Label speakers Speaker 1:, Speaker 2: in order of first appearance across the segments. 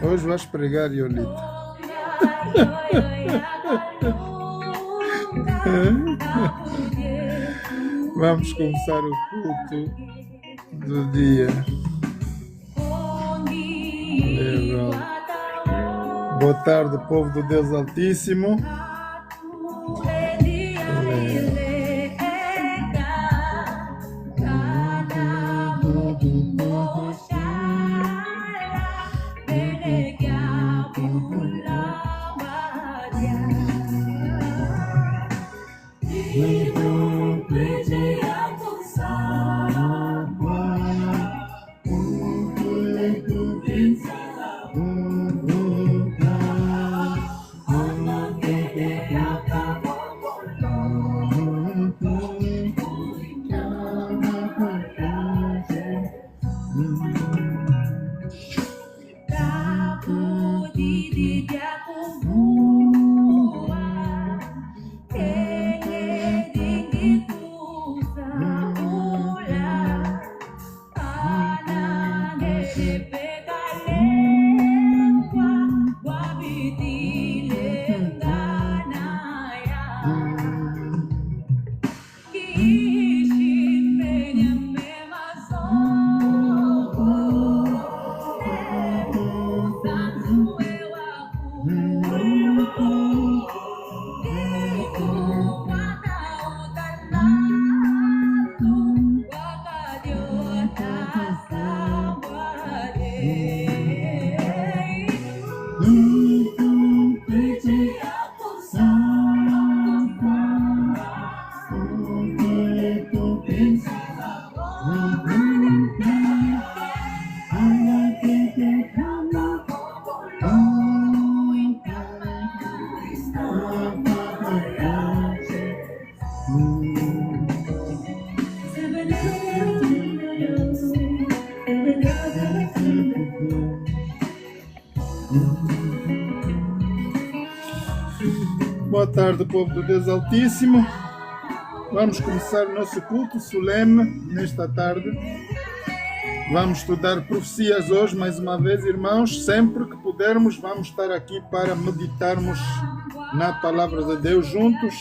Speaker 1: Hoje vais pregar, Yolita. Vamos começar o culto do dia. Boa tarde, povo do Deus Altíssimo. Boa tarde, povo do Deus Altíssimo. Vamos começar o nosso culto solene nesta tarde. Vamos estudar profecias hoje, mais uma vez, irmãos. Sempre que pudermos, vamos estar aqui para meditarmos na palavra de Deus juntos.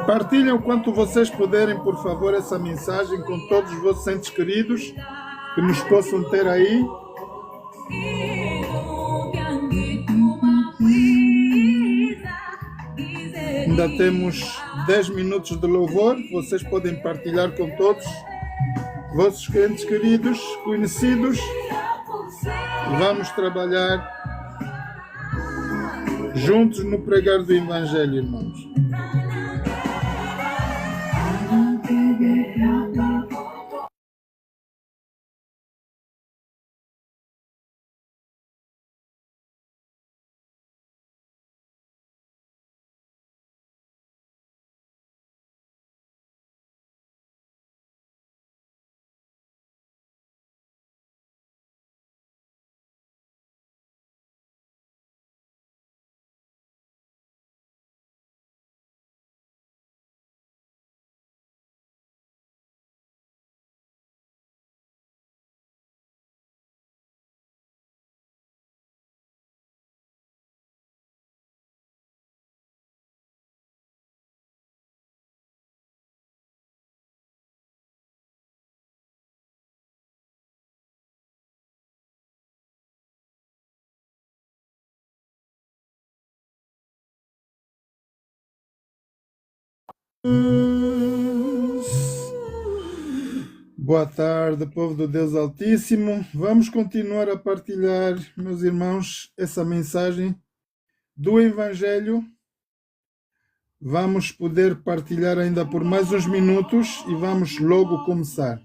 Speaker 1: Partilhem o quanto vocês puderem, por favor, essa mensagem com todos os vossos entes queridos que nos possam ter aí. Ainda temos 10 minutos de louvor. Vocês podem partilhar com todos vossos entes queridos, conhecidos. Vamos trabalhar juntos no pregar do Evangelho, irmãos. Boa tarde, povo do Deus Altíssimo. Vamos continuar a partilhar, meus irmãos, essa mensagem do Evangelho. Vamos poder partilhar ainda por mais uns minutos e vamos logo começar.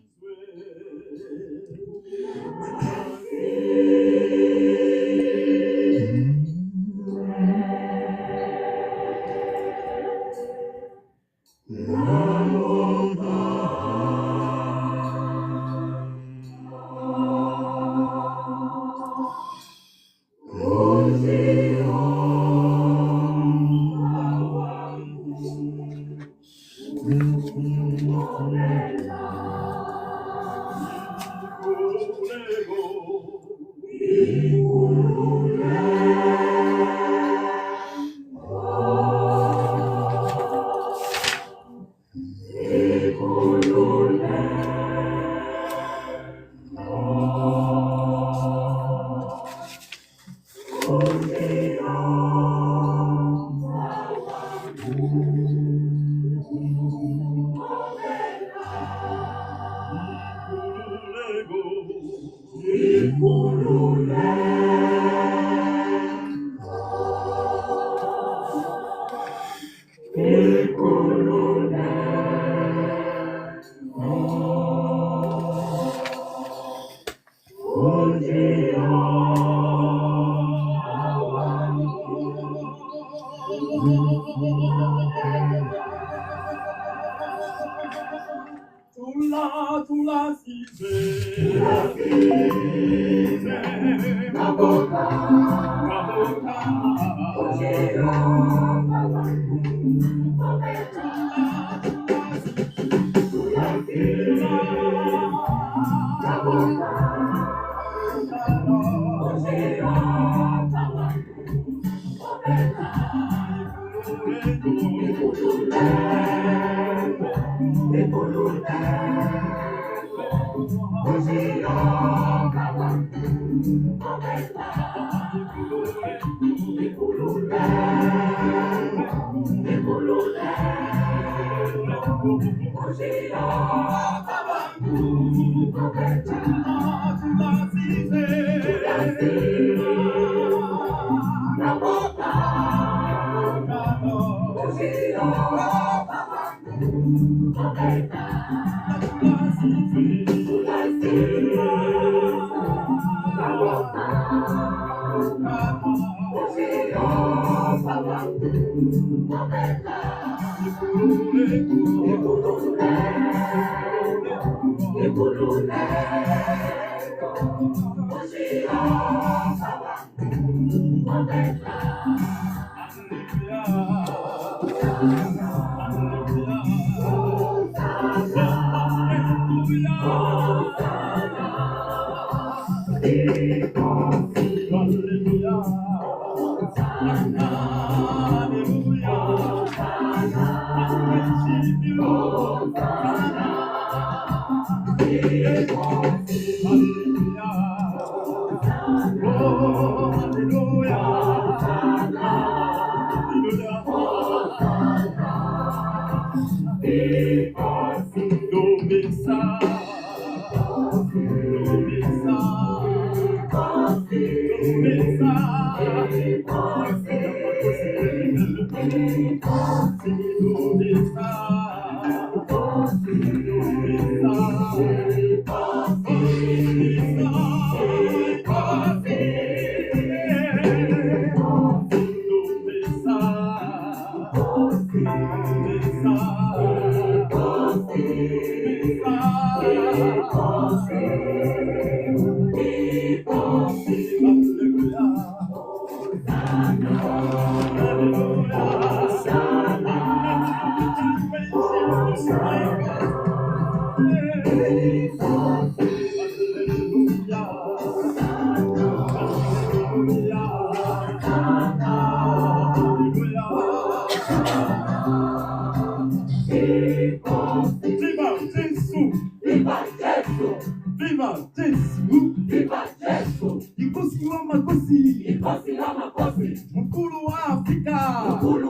Speaker 2: Mkulu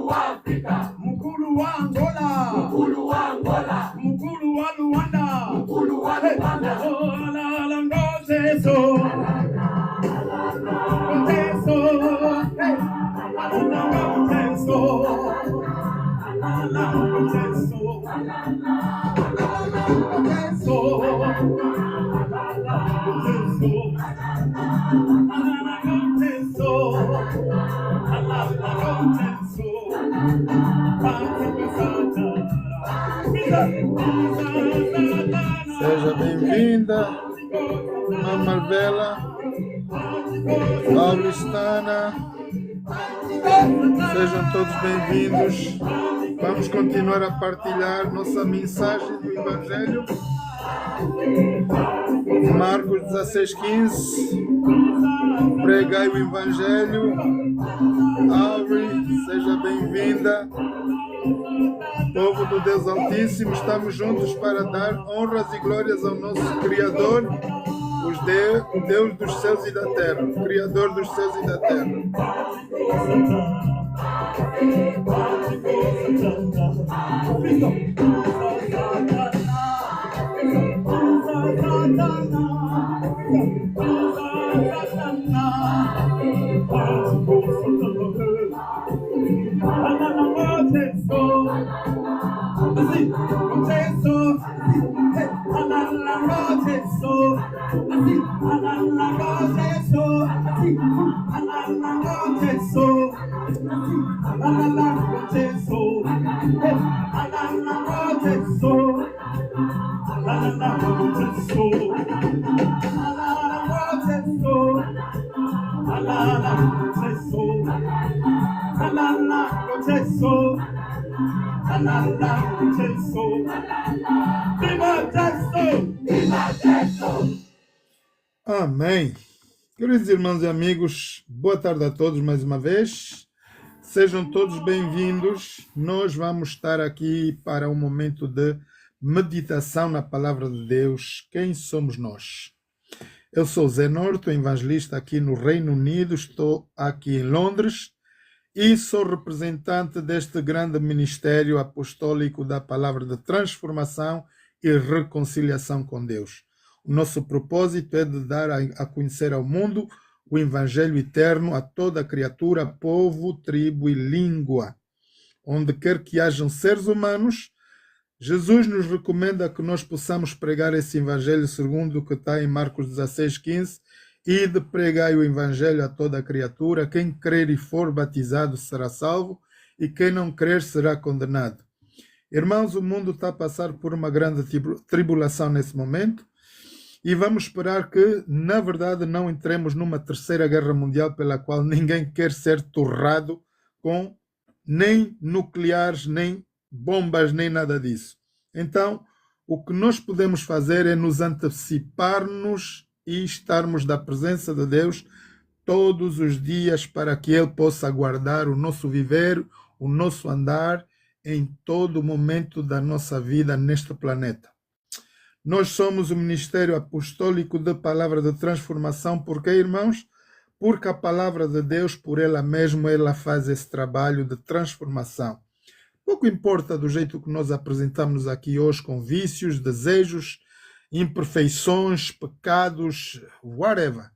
Speaker 2: wa Afrika, mkulu wa Angola, mkulu wa Luanda,
Speaker 1: Seja bem-vinda, Mãe Marvela, Paulistana. Sejam todos bem-vindos. Vamos continuar a partilhar nossa mensagem do Evangelho. Marcos 16:15. Pregai o Evangelho. Aure, seja bem-vinda. Povo do Deus Altíssimo, estamos juntos para dar honras e glórias ao nosso Criador, o Deus dos céus e da terra, o Criador dos céus e da terra. Amém. Queridos irmãos e amigos, boa tarde a todos mais uma vez. Sejam todos bem-vindos. Nós vamos estar aqui para um momento de meditação na Palavra de Deus. Quem somos nós? Eu sou Zé Norto, evangelista aqui no Reino Unido. Estou aqui em Londres e sou representante deste grande ministério apostólico da Palavra de Transformação e Reconciliação com Deus. O nosso propósito é de dar a conhecer ao mundo o Evangelho eterno a toda criatura, povo, tribo e língua. Onde quer que hajam seres humanos, Jesus nos recomenda que nós possamos pregar esse Evangelho segundo o que está em Marcos 16:15, e de pregar o Evangelho a toda criatura. Quem crer e for batizado será salvo, e quem não crer será condenado. Irmãos, o mundo está a passar por uma grande tribulação nesse momento, e vamos esperar que, na verdade, não entremos numa terceira guerra mundial pela qual ninguém quer ser torrado com nem nucleares, nem bombas, nem nada disso. Então, o que nós podemos fazer é nos antecipar-nos e estarmos da presença de Deus todos os dias para que Ele possa guardar o nosso viver, o nosso andar em todo momento da nossa vida neste planeta. Nós somos o Ministério Apostólico da Palavra de Transformação. Por quê, irmãos? Porque a Palavra de Deus, por ela mesma, ela faz esse trabalho de transformação. Pouco importa do jeito que nós apresentamos aqui hoje, com vícios, desejos, imperfeições, pecados, whatever.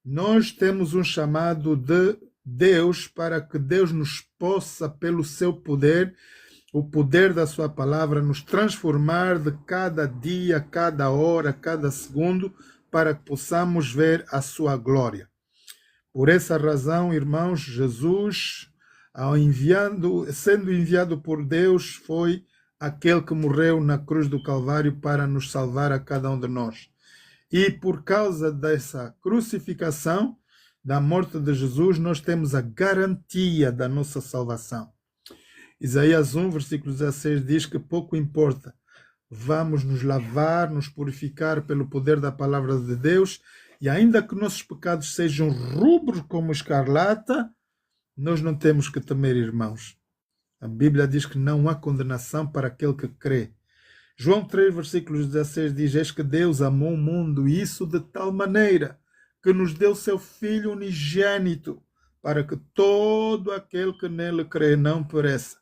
Speaker 1: Nós temos um chamado de Deus para que Deus nos possa, pelo seu poder, o poder da sua palavra, nos transformar de cada dia, cada hora, cada segundo, para que possamos ver a sua glória. Por essa razão, irmãos, Jesus, sendo enviado por Deus, foi aquele que morreu na cruz do Calvário para nos salvar a cada um de nós. E por causa dessa crucificação, da morte de Jesus, nós temos a garantia da nossa salvação. Isaías 1, versículo 16 diz que pouco importa. Vamos nos lavar, nos purificar pelo poder da palavra de Deus, e ainda que nossos pecados sejam rubros como escarlata, nós não temos que temer, irmãos. A Bíblia diz que não há condenação para aquele que crê. João 3, versículo 16 diz: eis que Deus amou o mundo, e isso de tal maneira que nos deu seu Filho unigênito, para que todo aquele que nele crê não pereça,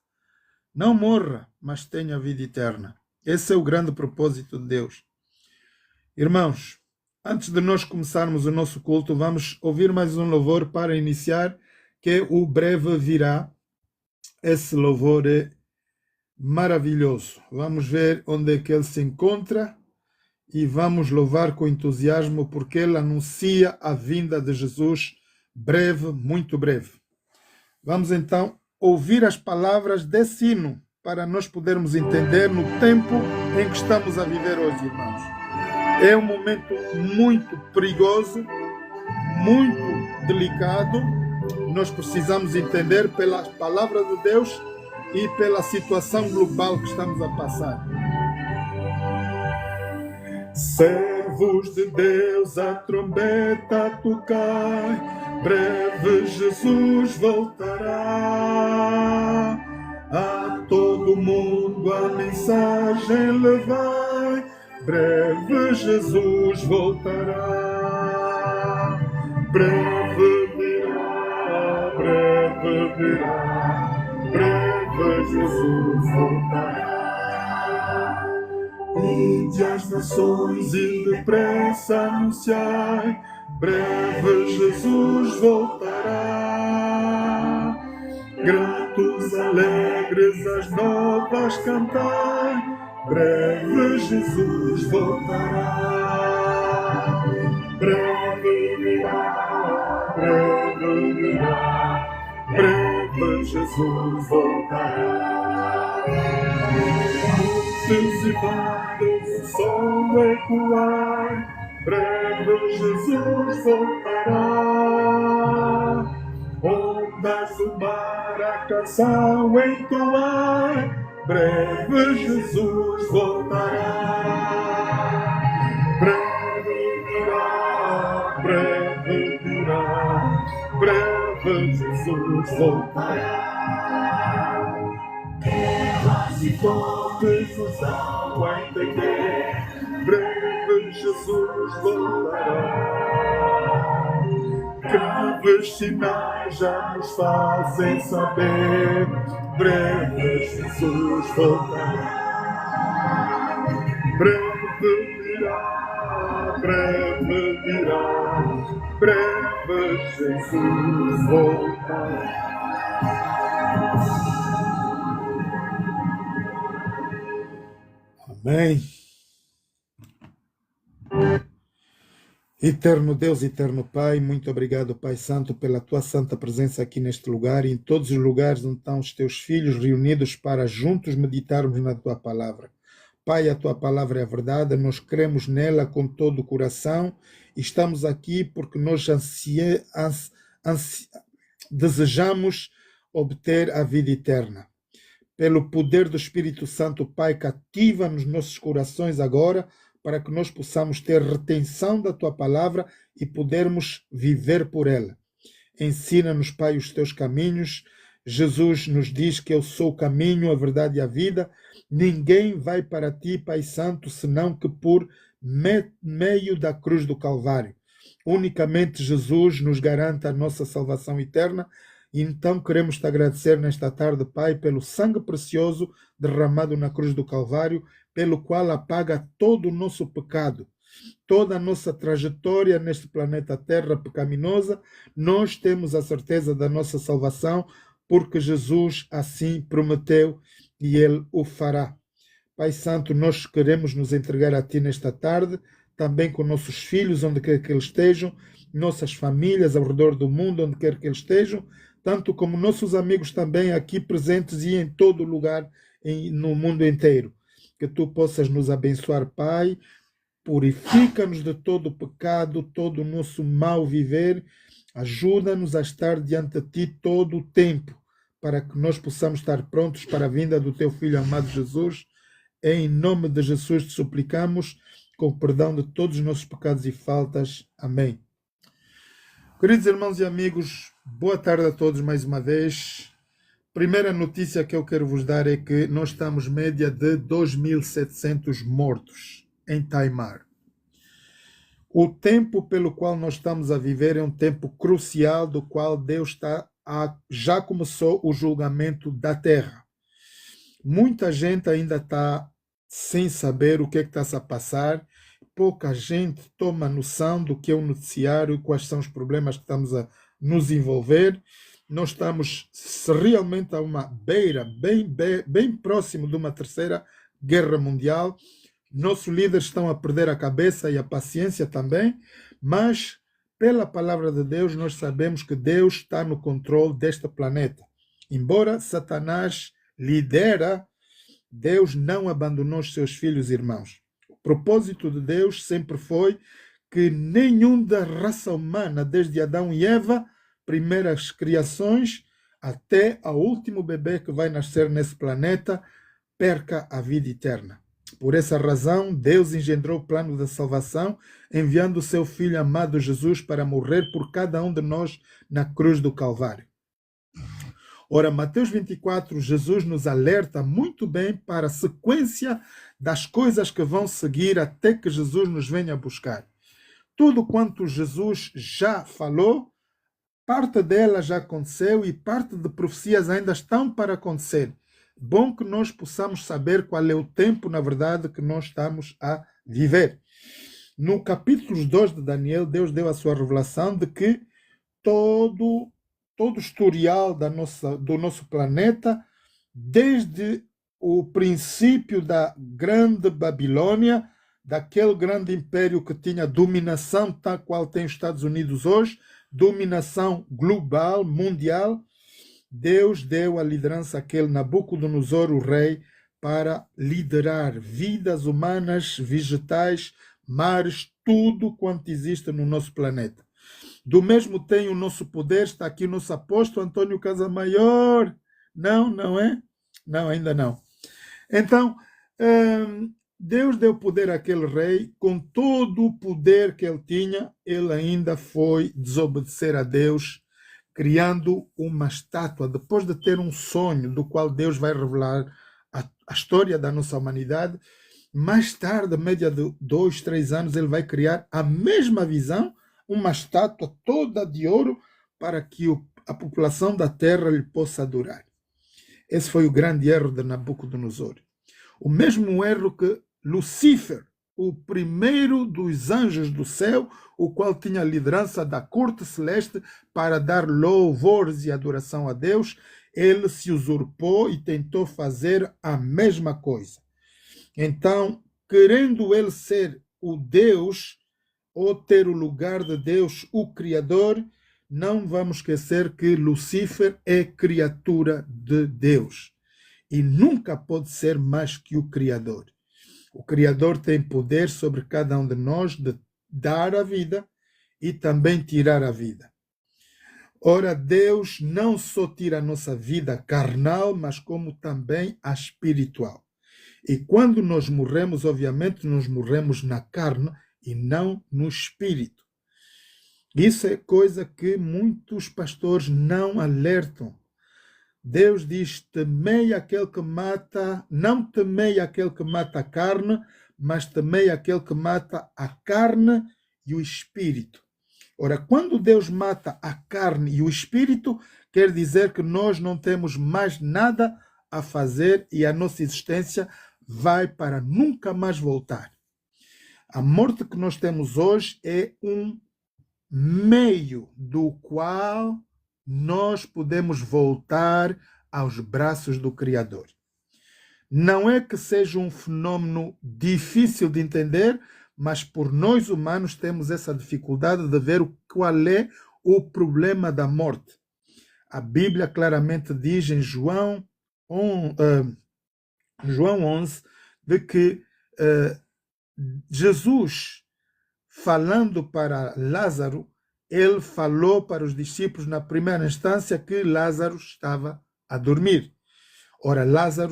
Speaker 1: não morra, mas tenha vida eterna. Esse é o grande propósito de Deus. Irmãos, antes de nós começarmos o nosso culto, vamos ouvir mais um louvor para iniciar, que é o Breve Virá. Esse louvor é maravilhoso. Vamos ver onde é que ele se encontra e vamos louvar com entusiasmo, porque ele anuncia a vinda de Jesus breve, muito breve. Vamos então ouvir as palavras desse hino para nós podermos entender no tempo em que estamos a viver hoje, irmãos. É um momento muito perigoso, muito delicado. Nós precisamos entender pela palavra de Deus e pela situação global que estamos a passar. Servos de Deus, a trombeta tocai, breve Jesus voltará. A todo mundo a mensagem levai, breve Jesus voltará. Breve virá, breve virá, breve Jesus voltará. Ide às nações e depressa anunciai, breve Jesus voltará. Gratos, alegres, as novas cantai, breve Jesus voltará. Breve virá, breve virá, breve Jesus voltará. Montes e vales, o som ecoai, breve Jesus voltará. Ondas do mar, a canção entoai, breve Jesus voltará. Breve virá, breve virá, breve Jesus voltará. Elas e todos nos dão a entender, breve Jesus voltará. Graves sinais já nos fazem saber, breve Jesus voltará. Breve virá, breve virá, breve Jesus voltará. Amém. Eterno Deus, eterno Pai, muito obrigado, Pai Santo, pela tua santa presença aqui neste lugar e em todos os lugares onde estão os teus filhos reunidos para juntos meditarmos na tua palavra. Pai, a tua palavra é a verdade, nós cremos nela com todo o coração e estamos aqui porque nós desejamos obter a vida eterna. Pelo poder do Espírito Santo, Pai, cativa nos nossos corações agora, para que nós possamos ter retenção da tua palavra e podermos viver por ela. Ensina-nos, Pai, os teus caminhos. Jesus nos diz que eu sou o caminho, a verdade e a vida. Ninguém vai para ti, Pai Santo, senão que por meio da cruz do Calvário. Unicamente Jesus nos garante a nossa salvação eterna. Então queremos te agradecer nesta tarde, Pai, pelo sangue precioso derramado na cruz do Calvário, pelo qual apaga todo o nosso pecado. toda a nossa trajetória neste planeta Terra pecaminosa, nós temos a certeza da nossa salvação, porque Jesus assim prometeu e Ele o fará. Pai Santo, nós queremos nos entregar a Ti nesta tarde, também com nossos filhos, onde quer que eles estejam, nossas famílias ao redor do mundo, onde quer que eles estejam, tanto como nossos amigos também aqui presentes e em todo lugar no mundo inteiro. Que Tu possas nos abençoar, Pai, purifica-nos de todo o pecado, todo o nosso mal viver, ajuda-nos a estar diante de Ti todo o tempo, para que nós possamos estar prontos para a vinda do Teu Filho amado Jesus. Em nome de Jesus te suplicamos, com o perdão de todos os nossos pecados e faltas. Amém. Queridos irmãos e amigos, boa tarde a todos mais uma vez. Primeira notícia que eu quero vos dar é que nós estamos média de 2.700 mortos em Taimar. O tempo pelo qual nós estamos a viver é um tempo crucial, do qual Deus já começou o julgamento da terra. Muita gente ainda está sem saber o que está-se a passar. Pouca gente toma noção do que é o noticiário e quais são os problemas que estamos a nos envolver. Nós estamos realmente a uma beira, bem próximo de uma terceira guerra mundial. Nossos líderes estão a perder a cabeça e a paciência também, mas pela palavra de Deus nós sabemos que Deus está no controle deste planeta. Embora Satanás lidera, Deus não abandonou os seus filhos e irmãos. O propósito de Deus sempre foi que nenhum da raça humana, desde Adão e Eva, primeiras criações, até ao último bebê que vai nascer nesse planeta, perca a vida eterna. Por essa razão, Deus engendrou o plano da salvação, enviando o seu Filho amado Jesus para morrer por cada um de nós na cruz do Calvário. Ora, Mateus 24, Jesus nos alerta muito bem para a sequência das coisas que vão seguir até que Jesus nos venha buscar. Tudo quanto Jesus já falou, parte dela já aconteceu e parte de profecias ainda estão para acontecer. Bom que nós possamos saber qual é o tempo, na verdade, que nós estamos a viver. No capítulo 2 de Daniel, Deus deu a sua revelação de que todo o historial do nosso planeta, desde o princípio da grande Babilônia, daquele grande império que tinha dominação tal qual tem os Estados Unidos hoje, dominação global, mundial, Deus deu a liderança àquele Nabucodonosor, o rei, para liderar vidas humanas, vegetais, mares, tudo quanto existe no nosso planeta. Do mesmo tem o nosso poder, está aqui o nosso apóstolo Antônio Casamaior. Não é? Não, ainda não. Então, Deus deu poder àquele rei, com todo o poder que ele tinha, ele ainda foi desobedecer a Deus, criando uma estátua, depois de ter um sonho do qual Deus vai revelar a história da nossa humanidade. Mais tarde, média de 2, 3 anos, ele vai criar a mesma visão, uma estátua toda de ouro, para que a população da terra lhe possa adorar. Esse foi o grande erro de Nabucodonosor. O mesmo erro que Lucifer, o primeiro dos anjos do céu, o qual tinha a liderança da corte celeste para dar louvores e adoração a Deus, ele se usurpou e tentou fazer a mesma coisa. Então, querendo ele ser o Deus, ou ter o lugar de Deus, o Criador, não vamos esquecer que Lucifer é criatura de Deus e nunca pode ser mais que o Criador. O Criador tem poder sobre cada um de nós de dar a vida e também tirar a vida. Ora, Deus não só tira a nossa vida carnal, mas como também a espiritual. E quando nós morremos, obviamente, nós morremos na carne e não no espírito. Isso é coisa que muitos pastores não alertam. Deus diz: temei aquele que mata, não temei aquele que mata a carne, mas temei aquele que mata a carne e o espírito. Ora, quando Deus mata a carne e o espírito, quer dizer que nós não temos mais nada a fazer e a nossa existência vai para nunca mais voltar. A morte que nós temos hoje é um meio do qual nós podemos voltar aos braços do Criador. Não é que seja um fenômeno difícil de entender, mas por nós humanos temos essa dificuldade de ver qual é o problema da morte. A Bíblia claramente diz em João 11 de que Jesus, falando para Lázaro, ele falou para os discípulos na primeira instância que Lázaro estava a dormir. Ora,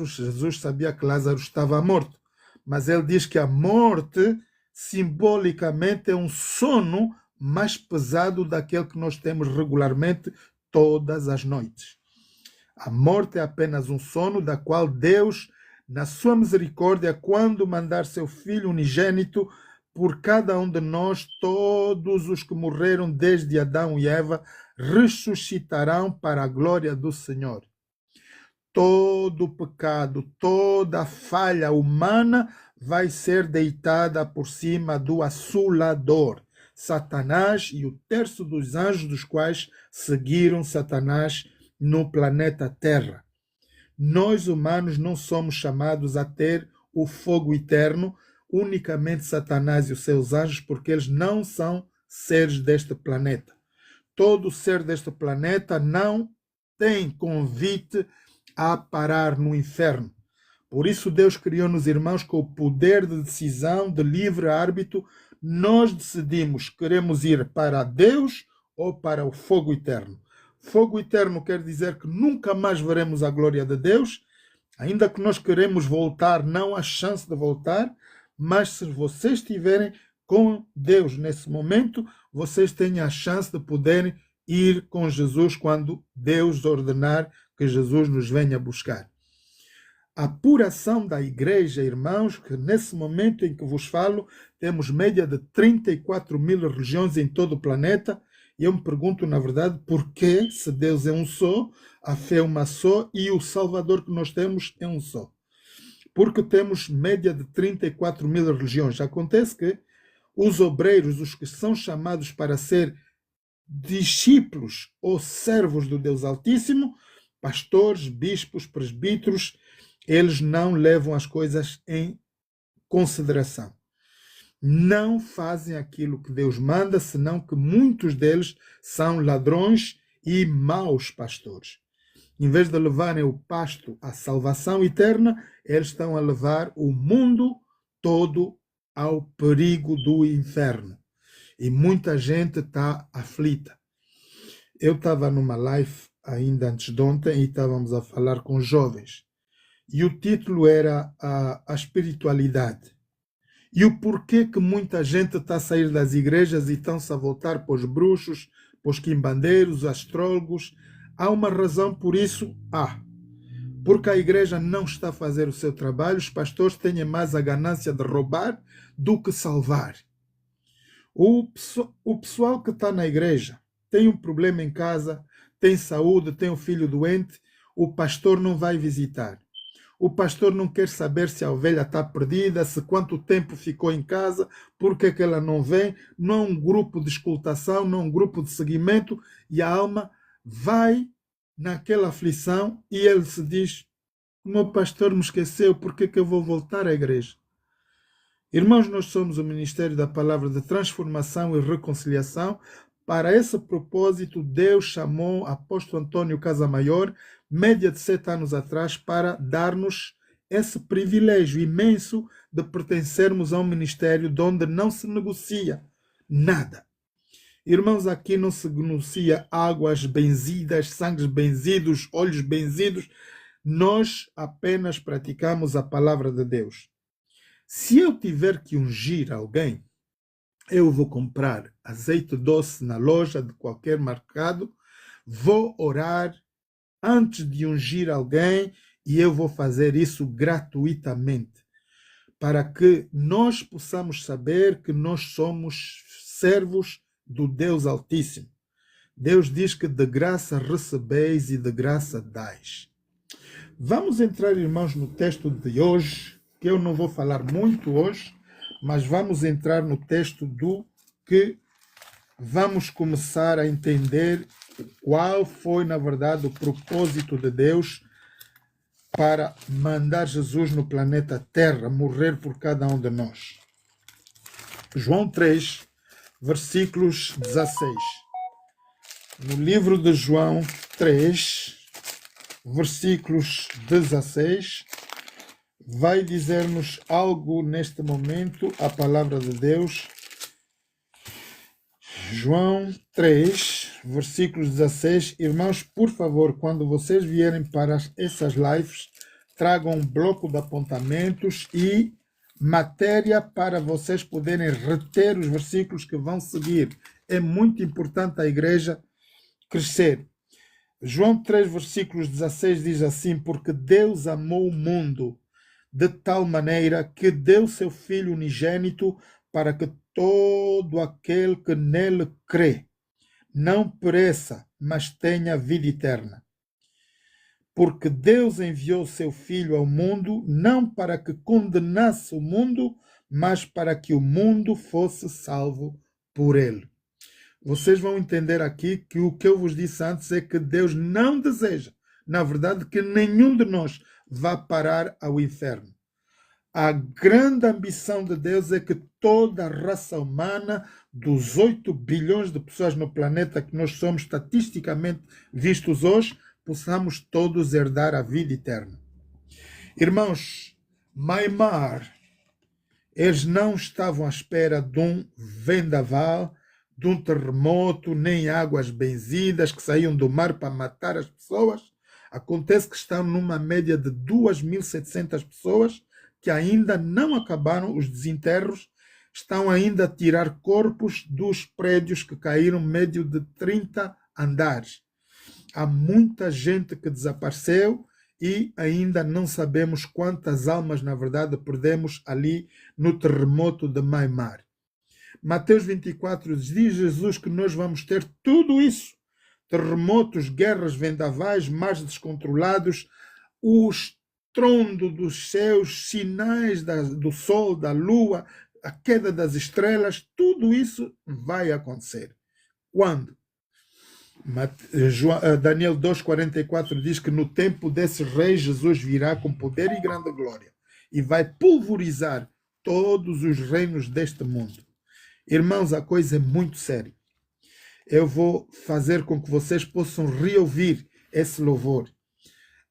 Speaker 1: Jesus sabia que Lázaro estava morto, mas ele diz que a morte simbolicamente é um sono mais pesado daquele que nós temos regularmente todas as noites. A morte é apenas um sono da qual Deus, na sua misericórdia, quando mandar seu Filho unigênito por cada um de nós, todos os que morreram desde Adão e Eva ressuscitarão para a glória do Senhor. Todo o pecado, toda a falha humana vai ser deitada por cima do assolador, Satanás, e o terço dos anjos dos quais seguiram Satanás no planeta Terra. Nós humanos não somos chamados a ter o fogo eterno, unicamente Satanás e os seus anjos, porque eles não são seres deste planeta. Todo ser deste planeta não tem convite a parar no inferno. Por isso Deus criou-nos, irmãos, com o poder de decisão, de livre árbitro. Nós decidimos, queremos ir para Deus ou para o fogo eterno. Fogo eterno quer dizer que nunca mais veremos a glória de Deus. Ainda que nós queremos voltar, não há chance de voltar, mas se vocês estiverem com Deus nesse momento, vocês têm a chance de poderem ir com Jesus quando Deus ordenar que Jesus nos venha buscar. A apuração da igreja, irmãos, que nesse momento em que vos falo, temos média de 34.000 religiões em todo o planeta, e eu me pergunto, na verdade, por que, se Deus é um só, a fé é uma só e o Salvador que nós temos é um só? Porque temos média de 34.000 religiões. Acontece que os obreiros, os que são chamados para ser discípulos ou servos do Deus Altíssimo, pastores, bispos, presbíteros, eles não levam as coisas em consideração. Não fazem aquilo que Deus manda, senão que muitos deles são ladrões e maus pastores. Em vez de levarem o pasto à salvação eterna, eles estão a levar o mundo todo ao perigo do inferno. E muita gente está aflita. Eu estava numa live ainda antes de ontem e estávamos a falar com jovens. E o título era a espiritualidade. E o porquê que muita gente está a sair das igrejas e estão-se a voltar para os bruxos, para os quimbandeiros, astrólogos. Há uma razão por isso? Porque a igreja não está a fazer o seu trabalho, os pastores têm mais a ganância de roubar do que salvar. O pessoal que está na igreja tem um problema em casa, tem saúde, tem um filho doente, o pastor não vai visitar. O pastor não quer saber se a ovelha está perdida, se quanto tempo ficou em casa, por que ela não vem. Não é um grupo de escutação, não é um grupo de seguimento, e a alma vai naquela aflição e ele se diz: o meu pastor me esqueceu, por que eu vou voltar à igreja? Irmãos, nós somos o Ministério da Palavra de Transformação e Reconciliação. Para esse propósito, Deus chamou apóstolo Antônio Casamaior, média de 7 anos atrás, para dar-nos esse privilégio imenso de pertencermos a um ministério onde não se negocia nada. Irmãos, aqui não se negocia águas benzidas, sangues benzidos, olhos benzidos. Nós apenas praticamos a palavra de Deus. Se eu tiver que ungir alguém, eu vou comprar azeite doce na loja de qualquer mercado, vou orar antes de ungir alguém e eu vou fazer isso gratuitamente, para que nós possamos saber que nós somos servos do Deus Altíssimo. Deus diz que de graça recebeis e de graça dais. Vamos entrar, irmãos, no texto de hoje, que eu não vou falar muito hoje, mas vamos entrar no texto do que vamos começar a entender qual foi, na verdade, o propósito de Deus para mandar Jesus no planeta Terra, morrer por cada um de nós. João 3, versículos 16. No livro de João 3, versículos 16, vai dizer-nos algo neste momento, a palavra de Deus. João 3, versículos 16. Irmãos, por favor, quando vocês vierem para essas lives, tragam um bloco de apontamentos e matéria para vocês poderem reter os versículos que vão seguir. É muito importante a igreja crescer. João 3, versículos 16 diz assim: porque Deus amou o mundo de tal maneira que deu seu Filho unigênito para que todo aquele que nele crê não pereça, mas tenha vida eterna. Porque Deus enviou seu Filho ao mundo, não para que condenasse o mundo, mas para que o mundo fosse salvo por ele. Vocês vão entender aqui que o que eu vos disse antes é que Deus não deseja, na verdade, que nenhum de nós vá parar ao inferno. A grande ambição de Deus é que toda a raça humana, dos 8 bilhões de pessoas no planeta que nós somos estatisticamente vistos hoje, possamos todos herdar a vida eterna. Irmãos, Myanmar, eles não estavam à espera de um vendaval, de um terremoto, nem águas benzidas que saíam do mar para matar as pessoas. Acontece que estão numa média de 2.700 pessoas que ainda não acabaram os desenterros, estão ainda a tirar corpos dos prédios que caíram médio de 30 andares. Há muita gente que desapareceu e ainda não sabemos quantas almas, na verdade, perdemos ali no terremoto de Myanmar. Mateus 24 diz Jesus que nós vamos ter tudo isso. Terremotos, guerras, vendavais, mares descontrolados, o estrondo dos céus, sinais do sol, da lua, a queda das estrelas, tudo isso vai acontecer. Quando? Daniel 2,44 diz que no tempo desse rei Jesus virá com poder e grande glória e vai pulverizar todos os reinos deste mundo. Irmãos, a coisa é muito séria. Eu vou fazer com que vocês possam reouvir esse louvor.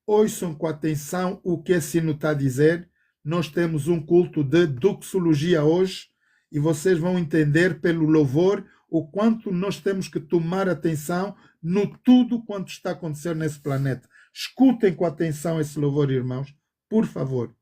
Speaker 1: Ouçam com atenção o que esse hino está a dizer. Nós temos um culto de doxologia hoje e vocês vão entender pelo louvor o quanto nós temos que tomar atenção no tudo quanto está acontecendo nesse planeta. Escutem com atenção esse louvor, irmãos, por favor.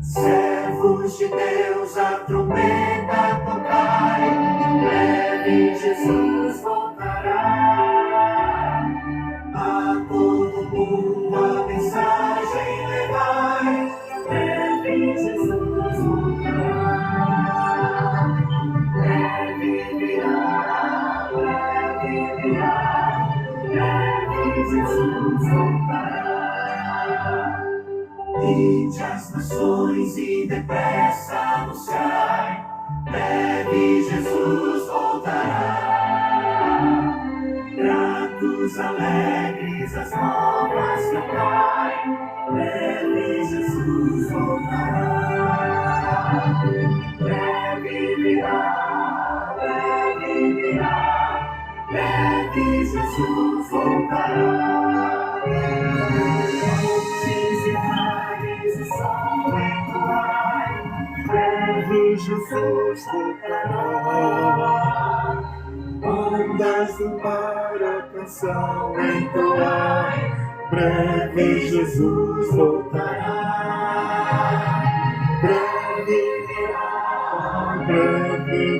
Speaker 2: Servos de Deus, a trombeta tocai, breve Jesus voltará. A todo mundo a mensagem levai, breve Jesus voltará. Breve virá, breve Jesus voltará. Ide as nações e depressa anunciai, breve Jesus voltará. Gratos, alegres, as novas cantai, breve Jesus voltará. Breve virá, breve Jesus voltará. Breve Jesus voltará. Ondas do mar a canção entoai, breve Jesus voltará. Breve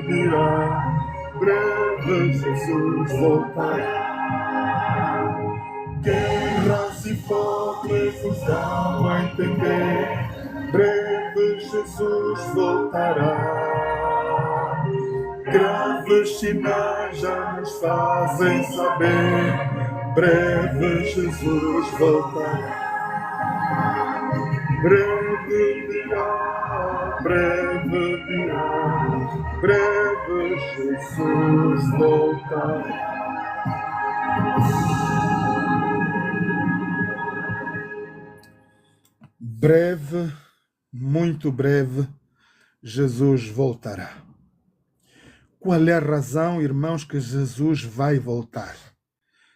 Speaker 2: virá, breve Jesus voltará. Guerras e fomes nos dão a entender, breve Jesus voltará. Graves sinais já nos fazem saber, breve Jesus voltará. Breve virá, breve virá, breve Jesus voltará.
Speaker 1: Breve, muito breve, Jesus voltará. Qual é a razão, irmãos, que Jesus vai voltar?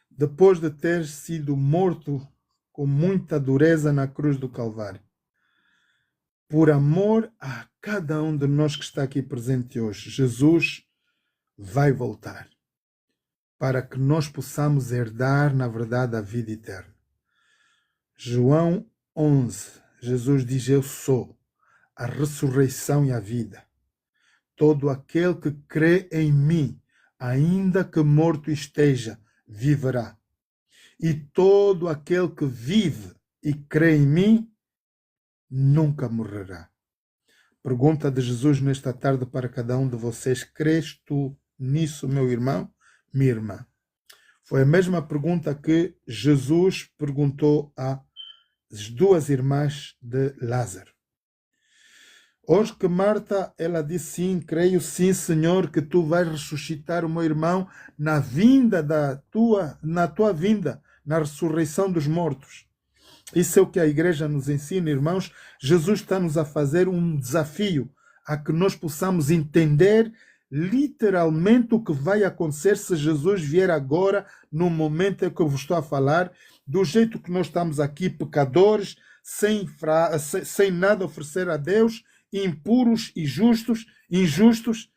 Speaker 1: Depois de ter sido morto com muita dureza na cruz do Calvário. Por amor a cada um de nós que está aqui presente hoje, Jesus vai voltar para que nós possamos herdar, na verdade, a vida eterna. João 11, Jesus diz: eu sou a ressurreição e a vida. Todo aquele que crê em mim, ainda que morto esteja, viverá. E todo aquele que vive e crê em mim, nunca morrerá. Pergunta de Jesus nesta tarde para cada um de vocês: crês tu nisso, meu irmão, minha irmã? Foi a mesma pergunta que Jesus perguntou às duas irmãs de Lázaro. Hoje que Marta, ela disse: sim, creio sim, Senhor, que tu vais ressuscitar o meu irmão na tua vinda, na ressurreição dos mortos. Isso é o que a igreja nos ensina, irmãos. Jesus está-nos a fazer um desafio a que nós possamos entender literalmente o que vai acontecer se Jesus vier agora, no momento em que eu vos estou a falar, do jeito que nós estamos aqui, pecadores, sem nada a oferecer a Deus, impuros e injustos.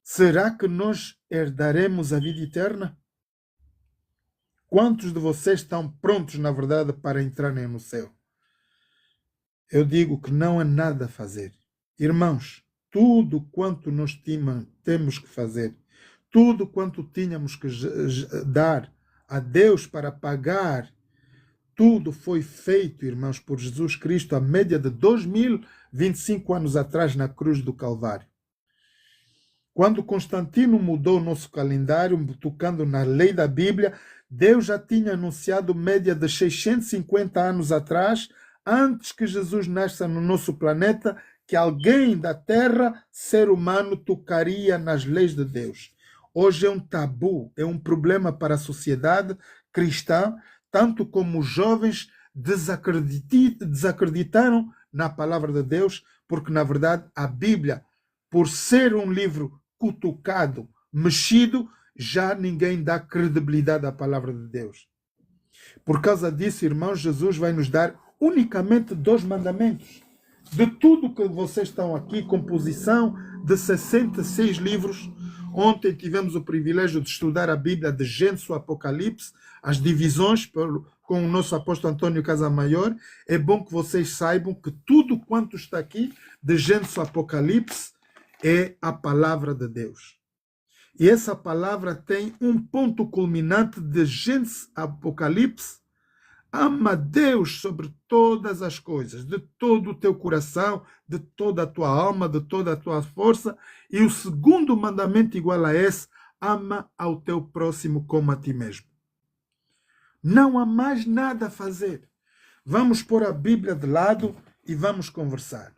Speaker 1: Será que nós herdaremos a vida eterna? Quantos de vocês estão prontos, na verdade, para entrarem no céu? Eu digo que não há nada a fazer. Irmãos, tudo quanto nós temos que fazer, tudo quanto tínhamos que dar a Deus para pagar, tudo foi feito, irmãos, por Jesus Cristo, a média de 2025 anos atrás, na cruz do Calvário. Quando Constantino mudou o nosso calendário, tocando na lei da Bíblia, Deus já tinha anunciado média de 650 anos atrás, antes que Jesus nasça no nosso planeta, que alguém da Terra, ser humano, tocaria nas leis de Deus. Hoje é um tabu, é um problema para a sociedade cristã, tanto como os jovens desacreditaram na palavra de Deus, porque, na verdade, a Bíblia, por ser um livro cutucado, mexido, já ninguém dá credibilidade à palavra de Deus. Por causa disso, irmãos, Jesus vai nos dar unicamente 2 mandamentos. De tudo que vocês estão aqui, composição de 66 livros. Ontem tivemos o privilégio de estudar a Bíblia de Gênesis ao Apocalipse, as divisões com o nosso apóstolo Antônio Casamaior. É bom que vocês saibam que tudo quanto está aqui, de Gênesis ao Apocalipse, é a palavra de Deus. E essa palavra tem um ponto culminante de Gênesis ao Apocalipse. Ama Deus sobre todas as coisas, de todo o teu coração, de toda a tua alma, de toda a tua força. E o segundo mandamento igual a esse: ama ao teu próximo como a ti mesmo. Não há mais nada a fazer. Vamos pôr a Bíblia de lado e vamos conversar.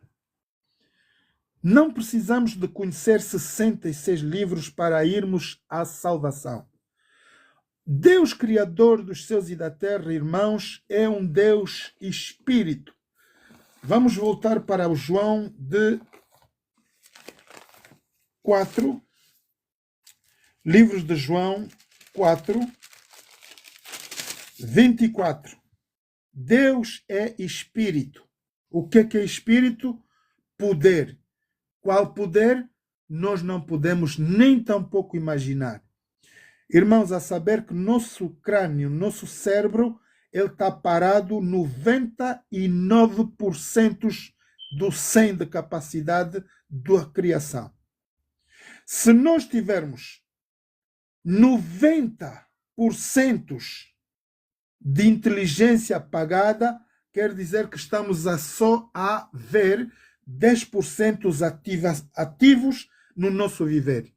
Speaker 1: Não precisamos de conhecer 66 livros para irmos à salvação. Deus, Criador dos céus e da terra, irmãos, é um Deus Espírito. Vamos voltar para o João de 4. Livros de João 4, 24. Deus é Espírito. O que é Espírito? Poder. Qual poder? Nós não podemos nem tampouco imaginar. Irmãos, a saber que nosso crânio, nosso cérebro, ele está parado 99% do 100% de capacidade da criação. Se nós tivermos 90% de inteligência apagada quer dizer que estamos só a ver 10% ativos no nosso viver.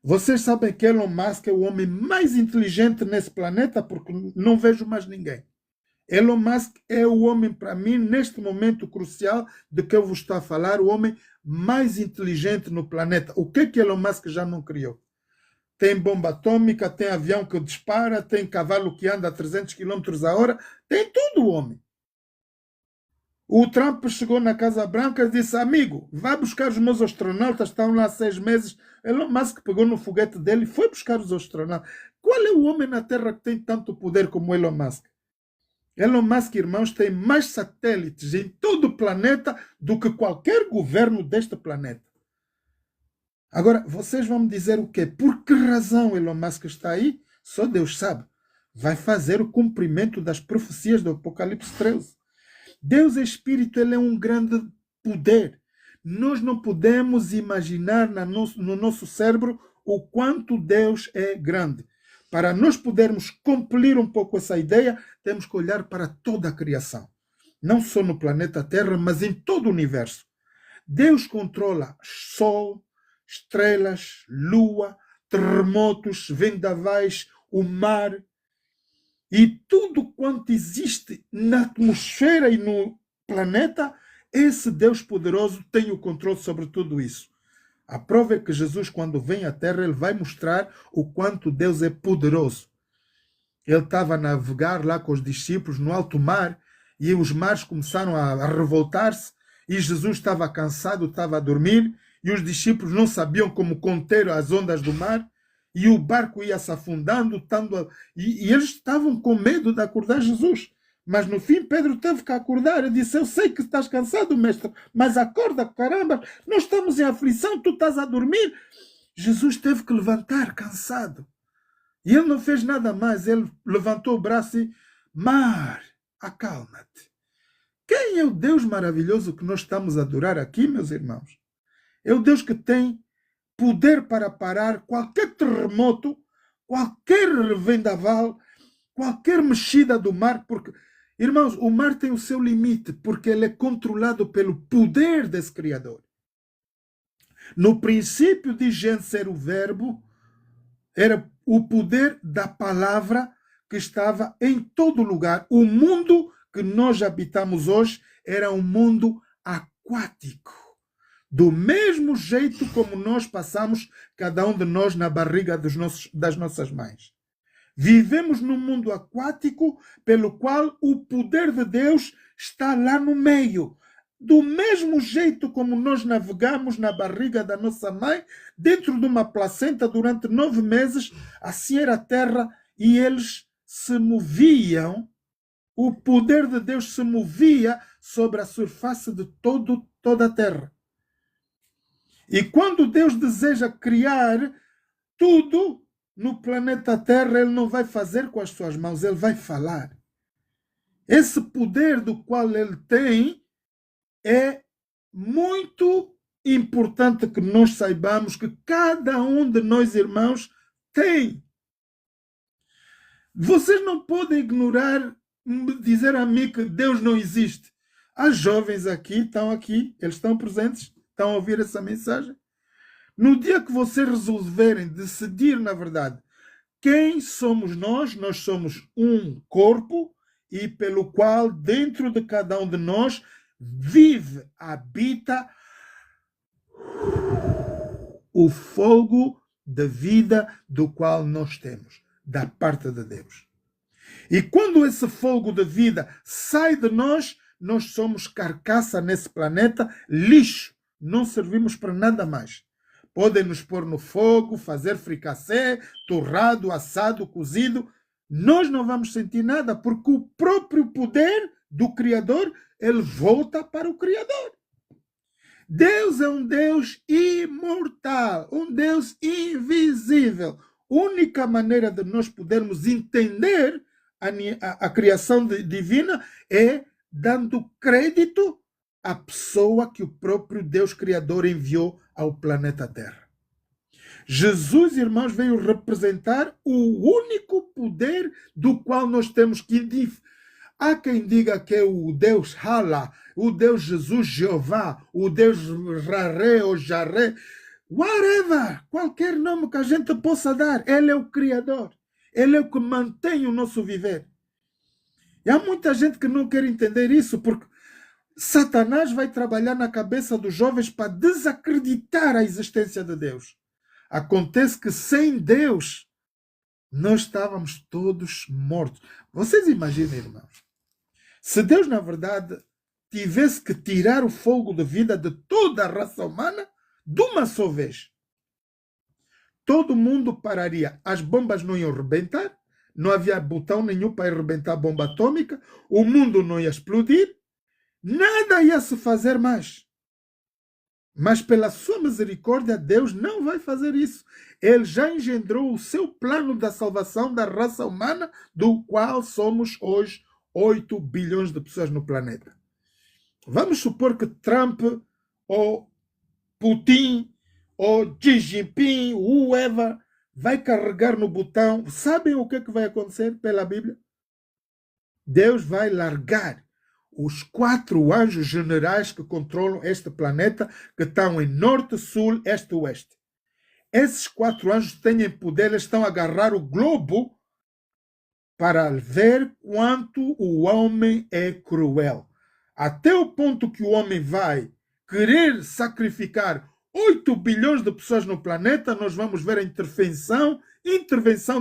Speaker 1: Vocês sabem que Elon Musk é o homem mais inteligente nesse planeta, porque não vejo mais ninguém. Elon Musk é o homem, para mim, neste momento crucial de que eu vos estou a falar, o homem mais inteligente no planeta. O que Elon Musk já não criou? Tem bomba atômica, tem avião que dispara, tem cavalo que anda a 300 km a hora, tem tudo o homem. O Trump chegou na Casa Branca e disse: amigo, vá buscar os meus astronautas, estão lá há 6 meses. Elon Musk pegou no foguete dele e foi buscar os astronautas. Qual é o homem na Terra que tem tanto poder como Elon Musk? Elon Musk, irmãos, tem mais satélites em todo o planeta do que qualquer governo deste planeta. Agora, vocês vão me dizer o quê? Por que razão Elon Musk está aí? Só Deus sabe. Vai fazer o cumprimento das profecias do Apocalipse 13. Deus é Espírito, Ele é um grande poder. Nós não podemos imaginar no nosso cérebro o quanto Deus é grande. Para nós podermos cumprir um pouco essa ideia, temos que olhar para toda a criação. Não só no planeta Terra, mas em todo o universo. Deus controla sol, estrelas, lua, terremotos, vendavais, o mar e tudo quanto existe na atmosfera e no planeta. Esse Deus poderoso tem o controle sobre tudo isso. A prova é que Jesus, quando vem à Terra, ele vai mostrar o quanto Deus é poderoso. Ele estava a navegar lá com os discípulos no alto mar e os mares começaram a revoltar-se e Jesus estava cansado, estava a dormir e os discípulos não sabiam como conter as ondas do mar e o barco ia se afundando e eles estavam com medo de acordar Jesus. Mas no fim Pedro teve que acordar e disse: eu sei que estás cansado, mestre, mas acorda, caramba, nós estamos em aflição, tu estás a dormir. Jesus teve que levantar cansado. E ele não fez nada mais, ele levantou o braço e: mar, acalma-te. Quem é o Deus maravilhoso que nós estamos a adorar aqui, meus irmãos? É o Deus que tem poder para parar qualquer terremoto, qualquer vendaval, qualquer mexida do mar, porque, irmãos, o mar tem o seu limite, porque ele é controlado pelo poder desse Criador. No princípio de Gênesis ser o verbo, era o poder da palavra que estava em todo lugar. O mundo que nós habitamos hoje era um mundo aquático. Do mesmo jeito como nós passamos, cada um de nós, na barriga das nossas mães. Vivemos num mundo aquático pelo qual o poder de Deus está lá no meio. Do mesmo jeito como nós navegamos na barriga da nossa mãe, dentro de uma placenta durante 9 meses, assim era a terra e eles se moviam, o poder de Deus se movia sobre a surface de toda a terra. E quando Deus deseja criar tudo no planeta Terra, Ele não vai fazer com as suas mãos, Ele vai falar. Esse poder do qual Ele tem é muito importante que nós saibamos que cada um de nós, irmãos, tem. Vocês não podem ignorar, dizer a mim que Deus não existe. As jovens aqui, eles estão presentes, estão a ouvir essa mensagem. No dia que vocês resolverem decidir, na verdade, quem somos nós somos um corpo e pelo qual dentro de cada um de nós vive, habita o fogo da vida do qual nós temos, da parte de Deus. E quando esse fogo da vida sai de nós, nós somos carcaça nesse planeta, lixo, não servimos para nada mais. Podem nos pôr no fogo, fazer fricassé, torrado, assado, cozido. Nós não vamos sentir nada, porque o próprio poder do Criador, ele volta para o Criador. Deus é um Deus imortal, um Deus invisível. A única maneira de nós podermos entender a criação divina é dando crédito à pessoa que o próprio Deus Criador enviou ao planeta Terra. Jesus, irmãos, veio representar o único poder do qual nós temos que... Há quem diga que é o Deus Hala, o Deus Jesus Jeová, o Deus Raré ou Jaré, whatever, qualquer nome que a gente possa dar. Ele é o Criador. Ele é o que mantém o nosso viver. E há muita gente que não quer entender isso, porque Satanás vai trabalhar na cabeça dos jovens para desacreditar a existência de Deus. Acontece que sem Deus, nós estávamos todos mortos. Vocês imaginem, irmãos, se Deus, na verdade, tivesse que tirar o fogo de vida de toda a raça humana de uma só vez, todo mundo pararia. As bombas não iam rebentar, não havia botão nenhum para arrebentar a bomba atômica, o mundo não ia explodir, nada ia se fazer mais. Mas pela sua misericórdia, Deus não vai fazer isso. Ele já engendrou o seu plano da salvação da raça humana, do qual somos hoje 8 bilhões de pessoas no planeta. Vamos supor que Trump, ou Putin, ou Xi Jinping, whoever, vai carregar no botão. Sabem o que vai acontecer pela Bíblia? Deus vai largar os 4 anjos generais que controlam este planeta, que estão em norte, sul, este e oeste. Esses 4 anjos têm poder, eles estão a agarrar o globo para ver quanto o homem é cruel. Até o ponto que o homem vai querer sacrificar 8 bilhões de pessoas no planeta, nós vamos ver a intervenção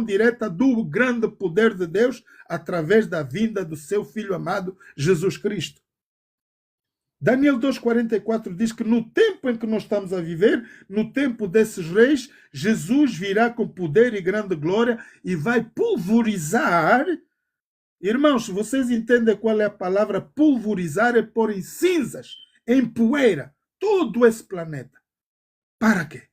Speaker 1: direta do grande poder de Deus através da vinda do seu Filho amado, Jesus Cristo. Daniel 2,44 diz que no tempo em que nós estamos a viver, no tempo desses reis, Jesus virá com poder e grande glória e vai pulverizar. Irmãos, vocês entendem qual é a palavra pulverizar? É pôr em cinzas, em poeira, todo esse planeta. Para quê?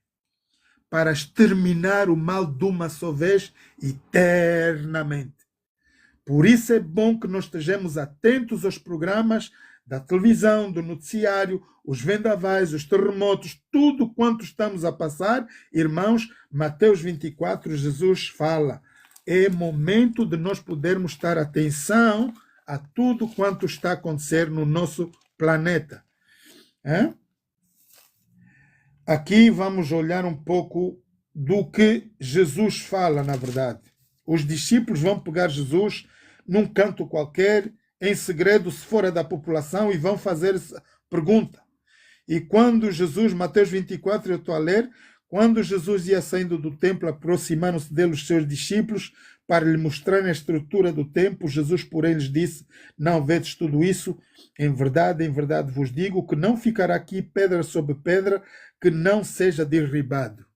Speaker 1: Para exterminar o mal de uma só vez, eternamente. Por isso é bom que nós estejamos atentos aos programas da televisão, do noticiário, os vendavais, os terremotos, tudo quanto estamos a passar. Irmãos, Mateus 24, Jesus fala. É momento de nós podermos dar atenção a tudo quanto está a acontecer no nosso planeta. Aqui vamos olhar um pouco do que Jesus fala, na verdade. Os discípulos vão pegar Jesus num canto qualquer, em segredo, se fora da população, e vão fazer essa pergunta. E quando Jesus, Mateus 24, eu estou a ler, quando Jesus ia saindo do templo, aproximaram-se dele os seus discípulos para lhe mostrarem a estrutura do templo. Jesus, porém, lhes disse: não vedes tudo isso? Em verdade vos digo que não ficará aqui pedra sobre pedra que não seja derribado.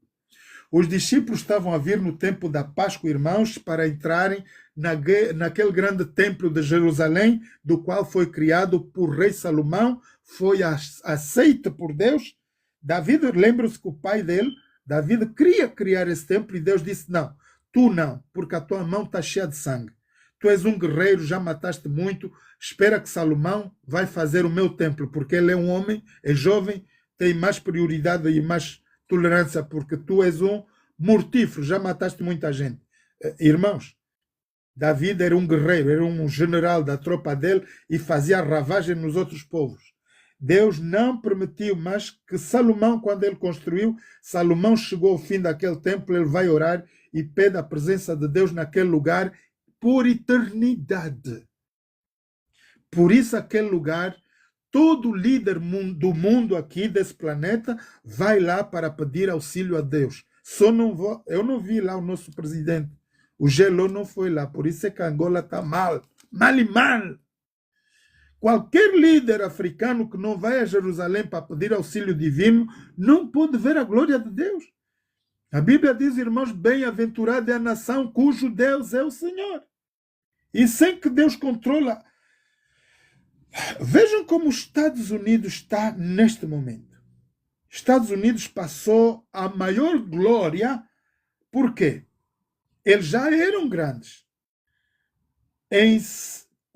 Speaker 1: Os discípulos estavam a vir no tempo da Páscoa, irmãos, para entrarem naquele grande templo de Jerusalém, do qual foi criado por rei Salomão, foi aceito por Deus. Davi, lembra-se que o pai dele, Davi, queria criar esse templo e Deus disse: não, tu não, porque a tua mão está cheia de sangue. Tu és um guerreiro, já mataste muito, espera que Salomão vai fazer o meu templo, porque ele é um homem, é jovem, tem mais prioridade e mais tolerância, porque tu és um mortífero, já mataste muita gente. Irmãos, Davi era um guerreiro, era um general da tropa dele e fazia ravagem nos outros povos. Deus não permitiu, mas que Salomão, quando ele construiu, Salomão chegou ao fim daquele templo, ele vai orar e pede a presença de Deus naquele lugar por eternidade. Por isso aquele lugar, todo líder do mundo aqui, desse planeta, vai lá para pedir auxílio a Deus. Eu não vi lá o nosso presidente. O Gelo não foi lá, por isso é que Angola está mal. Mal e mal. Qualquer líder africano que não vai a Jerusalém para pedir auxílio divino não pode ver a glória de Deus. A Bíblia diz, irmãos, bem-aventurada é a nação cujo Deus é o Senhor. E sem que Deus controla. Vejam como os Estados Unidos está neste momento. Estados Unidos passou a maior glória. Por quê? Eles já eram grandes. Em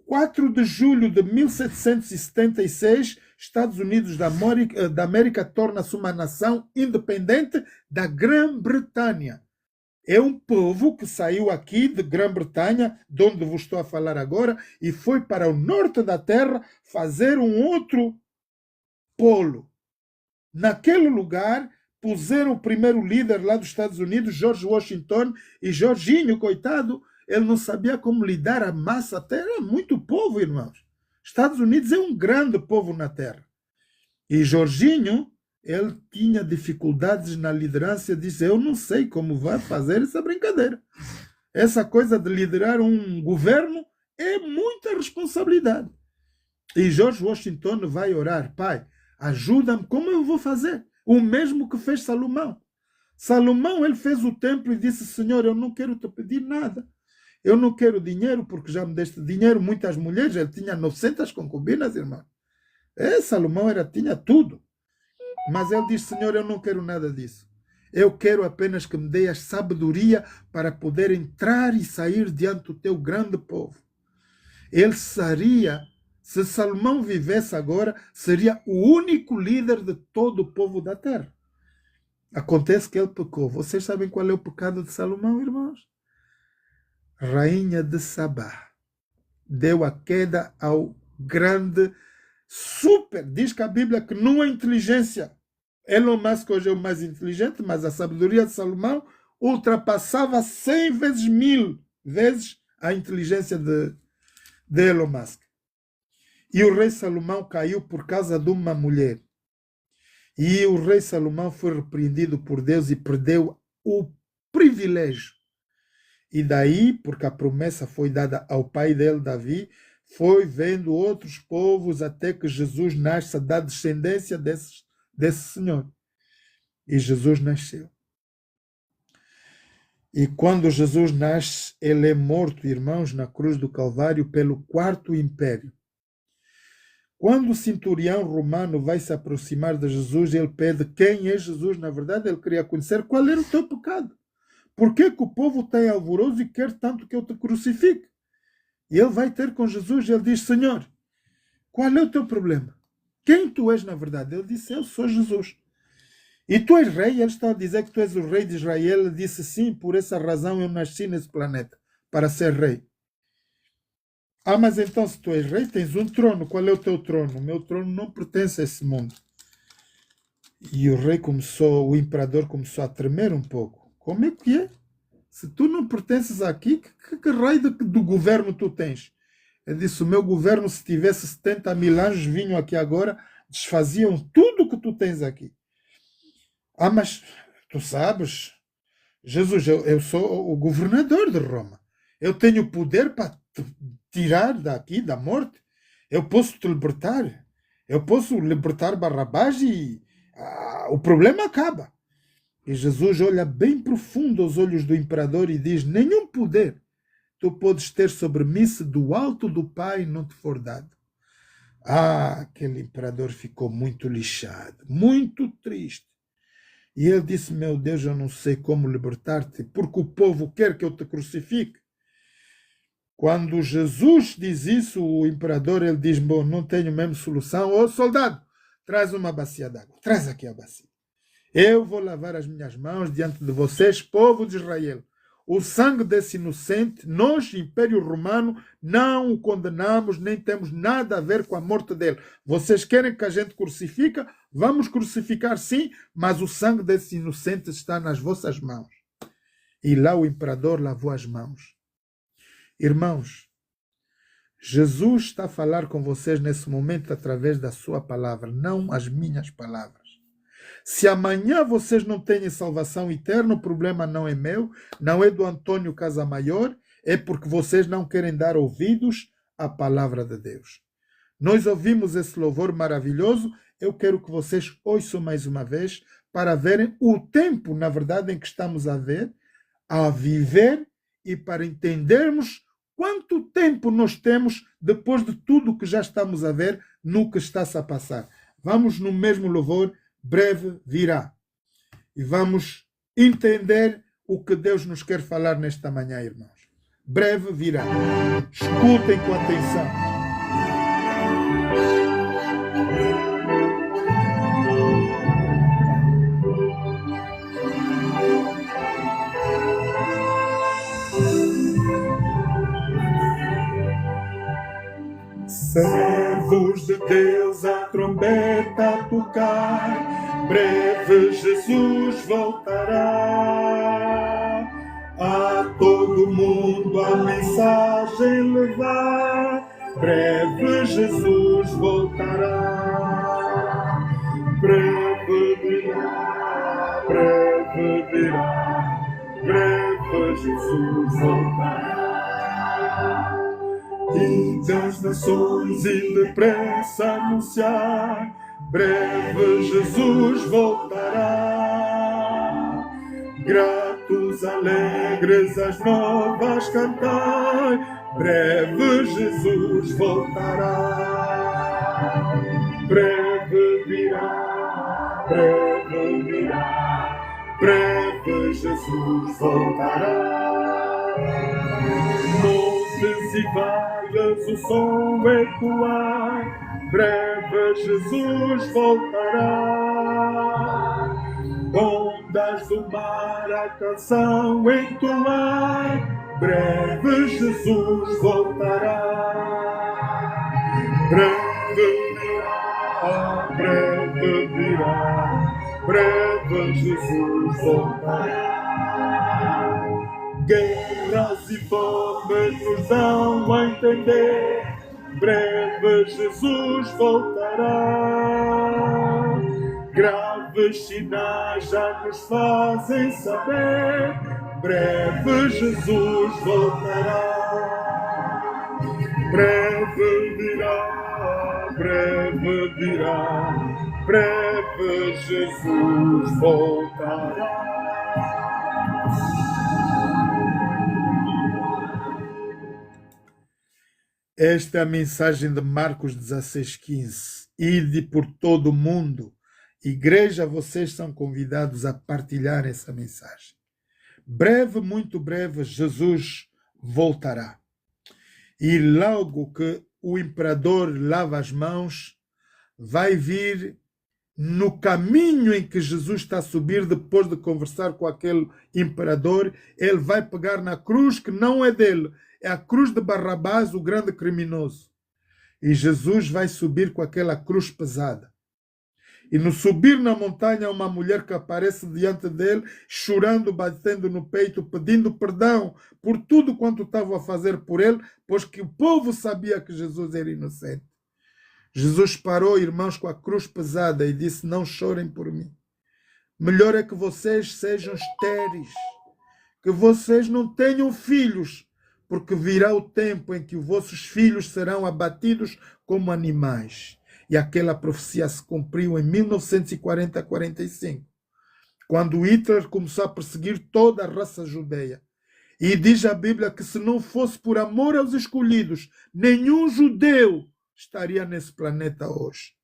Speaker 1: 4 de julho de 1776 Estados Unidos da América torna-se uma nação independente da Grã-Bretanha. É um povo que saiu aqui de Grã-Bretanha, de onde vos estou a falar agora, e foi para o norte da Terra fazer um outro polo. Naquele lugar, puseram o primeiro líder lá dos Estados Unidos, George Washington, e Jorginho, coitado, ele não sabia como lidar a massa. Até era muito povo, irmãos. Estados Unidos é um grande povo na Terra. E Jorginho, ele tinha dificuldades na liderança, disse, eu não sei como vai fazer essa brincadeira. Essa coisa de liderar um governo é muita responsabilidade. E George Washington vai orar, pai, ajuda-me, como eu vou fazer? O mesmo que fez Salomão. Salomão, ele fez o templo e disse, Senhor, eu não quero te pedir nada. Eu não quero dinheiro, porque já me deste dinheiro, muitas mulheres, ele tinha 900 concubinas, irmão. Salomão tinha tudo. Mas ele disse, Senhor, eu não quero nada disso. Eu quero apenas que me dê a sabedoria para poder entrar e sair diante do teu grande povo. Ele seria, se Salomão vivesse agora, seria o único líder de todo o povo da terra. Acontece que ele pecou. Vocês sabem qual é o pecado de Salomão, irmãos? Rainha de Sabá deu a queda ao grande super. Diz que a Bíblia que não é inteligência. Elon Musk hoje é o mais inteligente, mas a sabedoria de Salomão ultrapassava 100 vezes, 1000 vezes a inteligência de Elon Musk. E o rei Salomão caiu por causa de uma mulher. E o rei Salomão foi repreendido por Deus e perdeu o privilégio. E daí, porque a promessa foi dada ao pai dele, Davi, foi vendo outros povos até que Jesus nasce da descendência desse Senhor. E Jesus nasceu. E quando Jesus nasce, ele é morto, irmãos, na cruz do Calvário pelo Quarto Império. Quando o centurião romano vai se aproximar de Jesus, ele pede quem é Jesus. Na verdade, ele queria conhecer qual era o teu pecado. Por que que o povo tem alvoroço e quer tanto que eu te crucifique? E ele vai ter com Jesus e ele diz, Senhor, qual é o teu problema? Quem tu és na verdade? Ele disse, eu sou Jesus. E tu és rei? Ele está a dizer que tu és o rei de Israel. Ele disse, sim, por essa razão eu nasci nesse planeta, para ser rei. Ah, mas então se tu és rei, tens um trono. Qual é o teu trono? O meu trono não pertence a esse mundo. E o imperador começou a tremer um pouco. Como é que é? Se tu não pertences aqui, que raio do governo tu tens? Ele disse, o meu governo, se tivesse 70 mil anjos, vinham aqui agora, desfaziam tudo o que tu tens aqui. Ah, mas tu sabes, Jesus, eu sou o governador de Roma. Eu tenho poder para te tirar daqui, da morte. Eu posso te libertar. Eu posso libertar Barrabás e o problema acaba. E Jesus olha bem profundo aos olhos do imperador e diz, nenhum poder tu podes ter sobre mim se do alto do Pai não te for dado. Ah, aquele imperador ficou muito lixado, muito triste. E ele disse, meu Deus, eu não sei como libertar-te, porque o povo quer que eu te crucifique. Quando Jesus diz isso, o imperador, ele diz, bom, não tenho mesmo solução. Ô, soldado, traz uma bacia d'água, traz aqui a bacia. Eu vou lavar as minhas mãos diante de vocês, povo de Israel. O sangue desse inocente, nós, Império Romano, não o condenamos, nem temos nada a ver com a morte dele. Vocês querem que a gente crucifique? Vamos crucificar sim, mas o sangue desse inocente está nas vossas mãos. E lá o imperador lavou as mãos. Irmãos, Jesus está a falar com vocês nesse momento através da sua palavra, não as minhas palavras. Se amanhã vocês não têm salvação eterna, o problema não é meu, não é do Antônio Casamaior, é porque vocês não querem dar ouvidos à palavra de Deus. Nós ouvimos esse louvor maravilhoso, eu quero que vocês ouçam mais uma vez, para verem o tempo, na verdade, em que estamos a viver, e para entendermos quanto tempo nós temos depois de tudo que já estamos a ver no que está-se a passar. Vamos no mesmo louvor, breve virá. E vamos entender o que Deus nos quer falar nesta manhã, irmãos. Breve virá. Escutem com atenção.
Speaker 2: Deus a trombeta a tocar, breve Jesus voltará. A todo mundo a mensagem levar, breve Jesus voltará. Breve virá, breve virá, breve Jesus voltará. E das nações e depressa anunciar, breve Jesus voltará. Gratos, alegres, as novas cantar, breve Jesus voltará. Breve virá, breve virá, breve Jesus voltará. Montes e vales o som ecoar, breve Jesus voltará. Ondas do mar a canção entoar, breve Jesus voltará. Breve virá, breve virá, breve Jesus voltará. Guerras e fomes nos dão a entender, breve Jesus voltará. Graves sinais já nos fazem saber, breve Jesus voltará. Breve virá, breve virá, breve Jesus voltará.
Speaker 1: Esta é a mensagem de Marcos 16:15. Ide por todo o mundo. Igreja, vocês são convidados a partilhar essa mensagem. Breve, muito breve, Jesus voltará. E logo que o imperador lava as mãos, vai vir no caminho em que Jesus está a subir, depois de conversar com aquele imperador, ele vai pegar na cruz que não é dele, é a cruz de Barrabás, o grande criminoso. E Jesus vai subir com aquela cruz pesada. E no subir na montanha, uma mulher que aparece diante dele, chorando, batendo no peito, pedindo perdão por tudo quanto estava a fazer por ele, pois que o povo sabia que Jesus era inocente. Jesus parou, irmãos, com a cruz pesada e disse: não chorem por mim. Melhor é que vocês sejam estéreis, que vocês não tenham filhos, porque virá o tempo em que os vossos filhos serão abatidos como animais. E aquela profecia se cumpriu em 1940-45, quando Hitler começou a perseguir toda a raça judeia. E diz a Bíblia que se não fosse por amor aos escolhidos, nenhum judeu estaria nesse planeta hoje.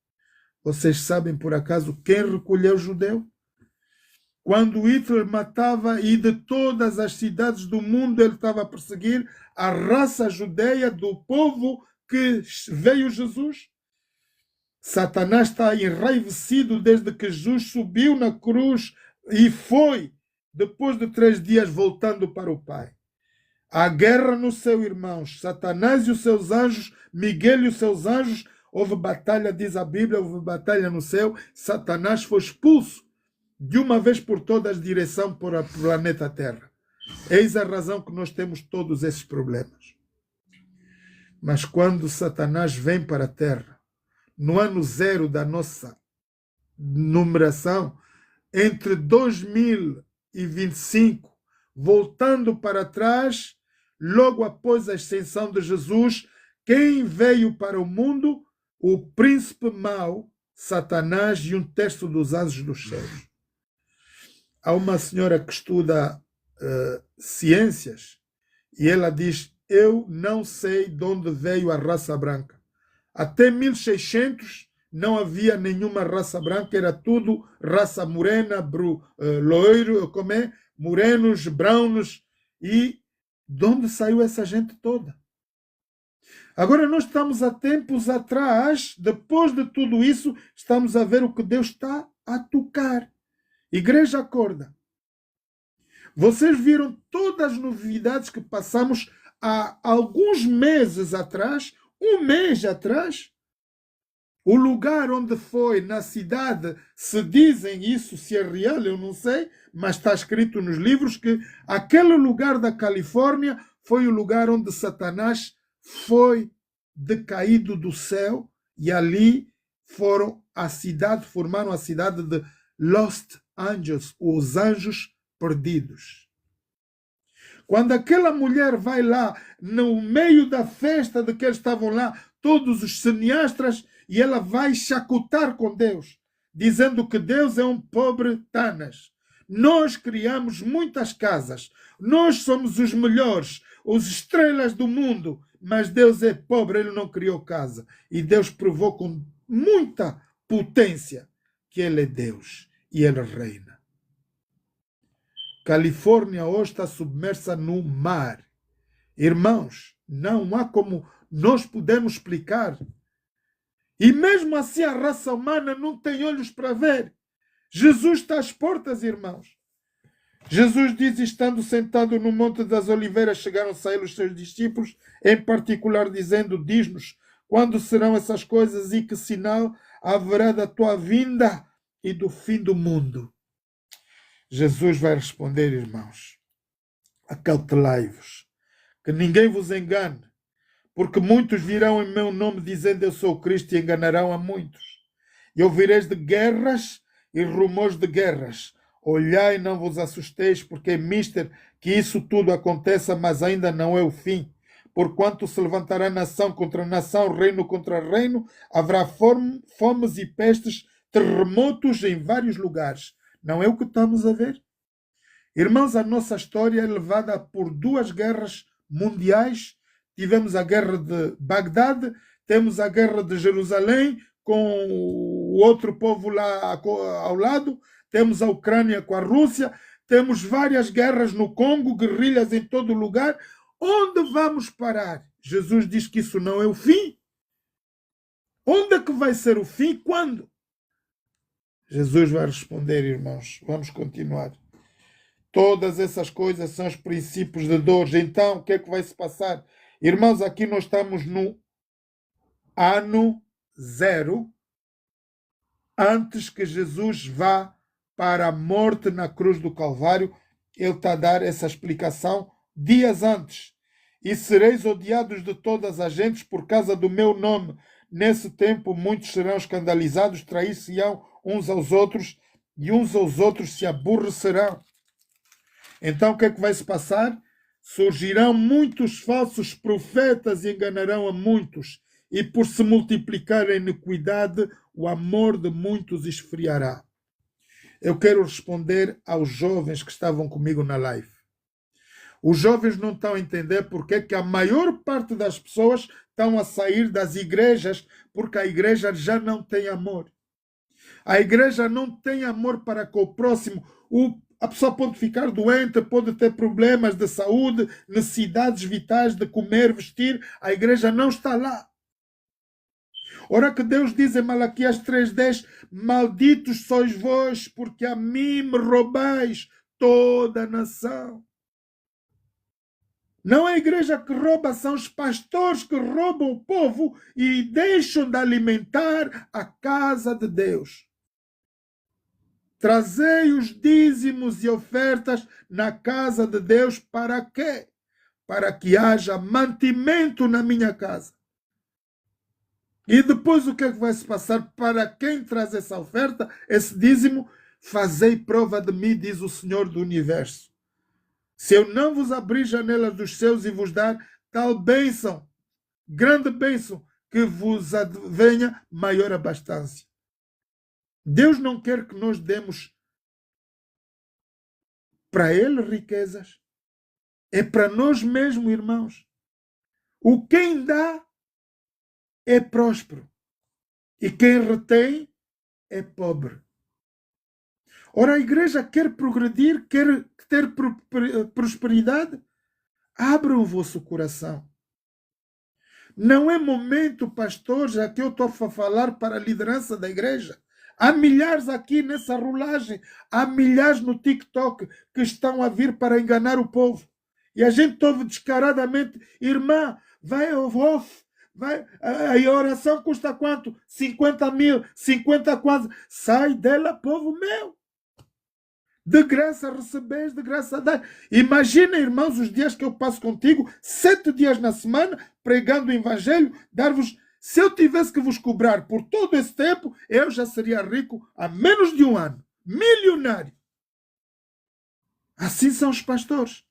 Speaker 1: Vocês sabem por acaso quem recolheu o judeu? Quando Hitler matava, e de todas as cidades do mundo ele estava a perseguir a raça judeia do povo que veio Jesus. Satanás está enraivecido desde que Jesus subiu na cruz e foi, depois de 3 dias, voltando para o Pai. Há guerra no céu, irmãos. Satanás e os seus anjos, Miguel e os seus anjos, houve batalha, diz a Bíblia, houve batalha no céu. Satanás foi expulso de uma vez por todas direção para o planeta Terra. Eis a razão que nós temos todos esses problemas. Mas quando Satanás vem para a Terra, no ano 0 da nossa numeração, entre 2025, voltando para trás, logo após a ascensão de Jesus, quem veio para o mundo? O príncipe mau, Satanás, e 1/3 dos anjos dos céus. Há uma senhora que estuda ciências e ela diz: eu não sei de onde veio a raça branca. Até 1600 não havia nenhuma raça branca, era tudo raça morena, loiro, morenos, browns. E de onde saiu essa gente toda? Agora nós estamos há tempos atrás, depois de tudo isso, estamos a ver o que Deus está a tocar. Igreja, acorda. Vocês viram todas as novidades que passamos há alguns meses atrás, 1 mês atrás? O lugar onde foi, na cidade, se dizem isso, se é real, eu não sei, mas está escrito nos livros que aquele lugar da Califórnia foi o lugar onde Satanás foi decaído do céu e ali formaram a cidade de Lost Angels, os anjos perdidos. Quando aquela mulher vai lá, no meio da festa de que eles estavam lá, todos os cineastas, e ela vai chacotar com Deus, dizendo que Deus é um pobre Tanas. Nós criamos muitas casas, nós somos os melhores, os estrelas do mundo, mas Deus é pobre, ele não criou casa. E Deus provou com muita potência que ele é Deus e ele reina. Califórnia hoje está submersa no mar. Irmãos, não há como nós podemos explicar. E mesmo assim a raça humana não tem olhos para ver. Jesus está às portas, irmãos. Jesus diz, estando sentado no Monte das Oliveiras, chegaram-se a ele os seus discípulos, em particular dizendo, diz-nos, quando serão essas coisas e que sinal haverá da tua vinda e do fim do mundo? Jesus vai responder, irmãos, acautelai-vos, que ninguém vos engane, porque muitos virão em meu nome dizendo eu sou Cristo e enganarão a muitos. E ouvireis de guerras e rumores de guerras. Olhai e não vos assusteis, porque é mister que isso tudo aconteça, mas ainda não é o fim. Porquanto se levantará nação contra nação, reino contra reino, haverá fomes e pestes, terremotos em vários lugares. Não é o que estamos a ver? Irmãos, a nossa história é levada por duas guerras mundiais. Tivemos a guerra de Bagdade, temos a guerra de Jerusalém com o outro povo lá ao lado, temos a Ucrânia com a Rússia, temos várias guerras no Congo, guerrilhas em todo lugar. Onde vamos parar? Jesus diz que isso não é o fim. Onde é que vai ser o fim? Quando? Jesus vai responder, irmãos. Vamos continuar. Todas essas coisas são os princípios de dores. Então, o que é que vai se passar? Irmãos, aqui nós estamos no ano 0, antes que Jesus vá para a morte na cruz do Calvário. Ele está a dar essa explicação dias antes. E sereis odiados de todas as gentes por causa do meu nome. Nesse tempo muitos serão escandalizados, trair-se-ão uns aos outros, e uns aos outros se aborrecerão. Então o que é que vai se passar? Surgirão muitos falsos profetas e enganarão a muitos, e por se multiplicar a iniquidade, o amor de muitos esfriará. Eu quero responder aos jovens que estavam comigo na live. Os jovens não estão a entender porque que a maior parte das pessoas estão a sair das igrejas, porque a igreja já não tem amor. A igreja não tem amor para com o próximo. A pessoa pode ficar doente, pode ter problemas de saúde, necessidades vitais de comer, vestir. A igreja não está lá. Ora que Deus diz em Malaquias 3:10, malditos sois vós, porque a mim me roubais toda a nação. Não é a igreja que rouba, são os pastores que roubam o povo e deixam de alimentar a casa de Deus. Trazei os dízimos e ofertas na casa de Deus para quê? Para que haja mantimento na minha casa. E depois o que é que vai se passar? Para quem traz essa oferta, esse dízimo, fazei prova de mim, diz o Senhor do Universo. Se eu não vos abrir janelas dos céus e vos dar tal bênção, grande bênção, que vos advenha maior abastança. Deus não quer que nós demos para Ele riquezas. É para nós mesmos, irmãos. O quem dá é próspero. E quem retém é pobre. Ora, a igreja quer progredir, quer ter prosperidade. Abra o vosso coração. Não é momento, pastor, já que eu estou a falar para a liderança da igreja. Há milhares aqui nessa rolagem, há milhares no TikTok que estão a vir para enganar o povo. E a gente ouve descaradamente, irmã, vai ao off, A oração custa quanto? 50 mil, 50 quase. Sai dela, povo meu. De graça recebeis, de graça dai. Imagina, irmãos, os dias que eu passo contigo, 7 dias na semana, pregando o evangelho, dar-vos... Se eu tivesse que vos cobrar por todo esse tempo, eu já seria rico há menos de um ano. Milionário. Assim são os pastores.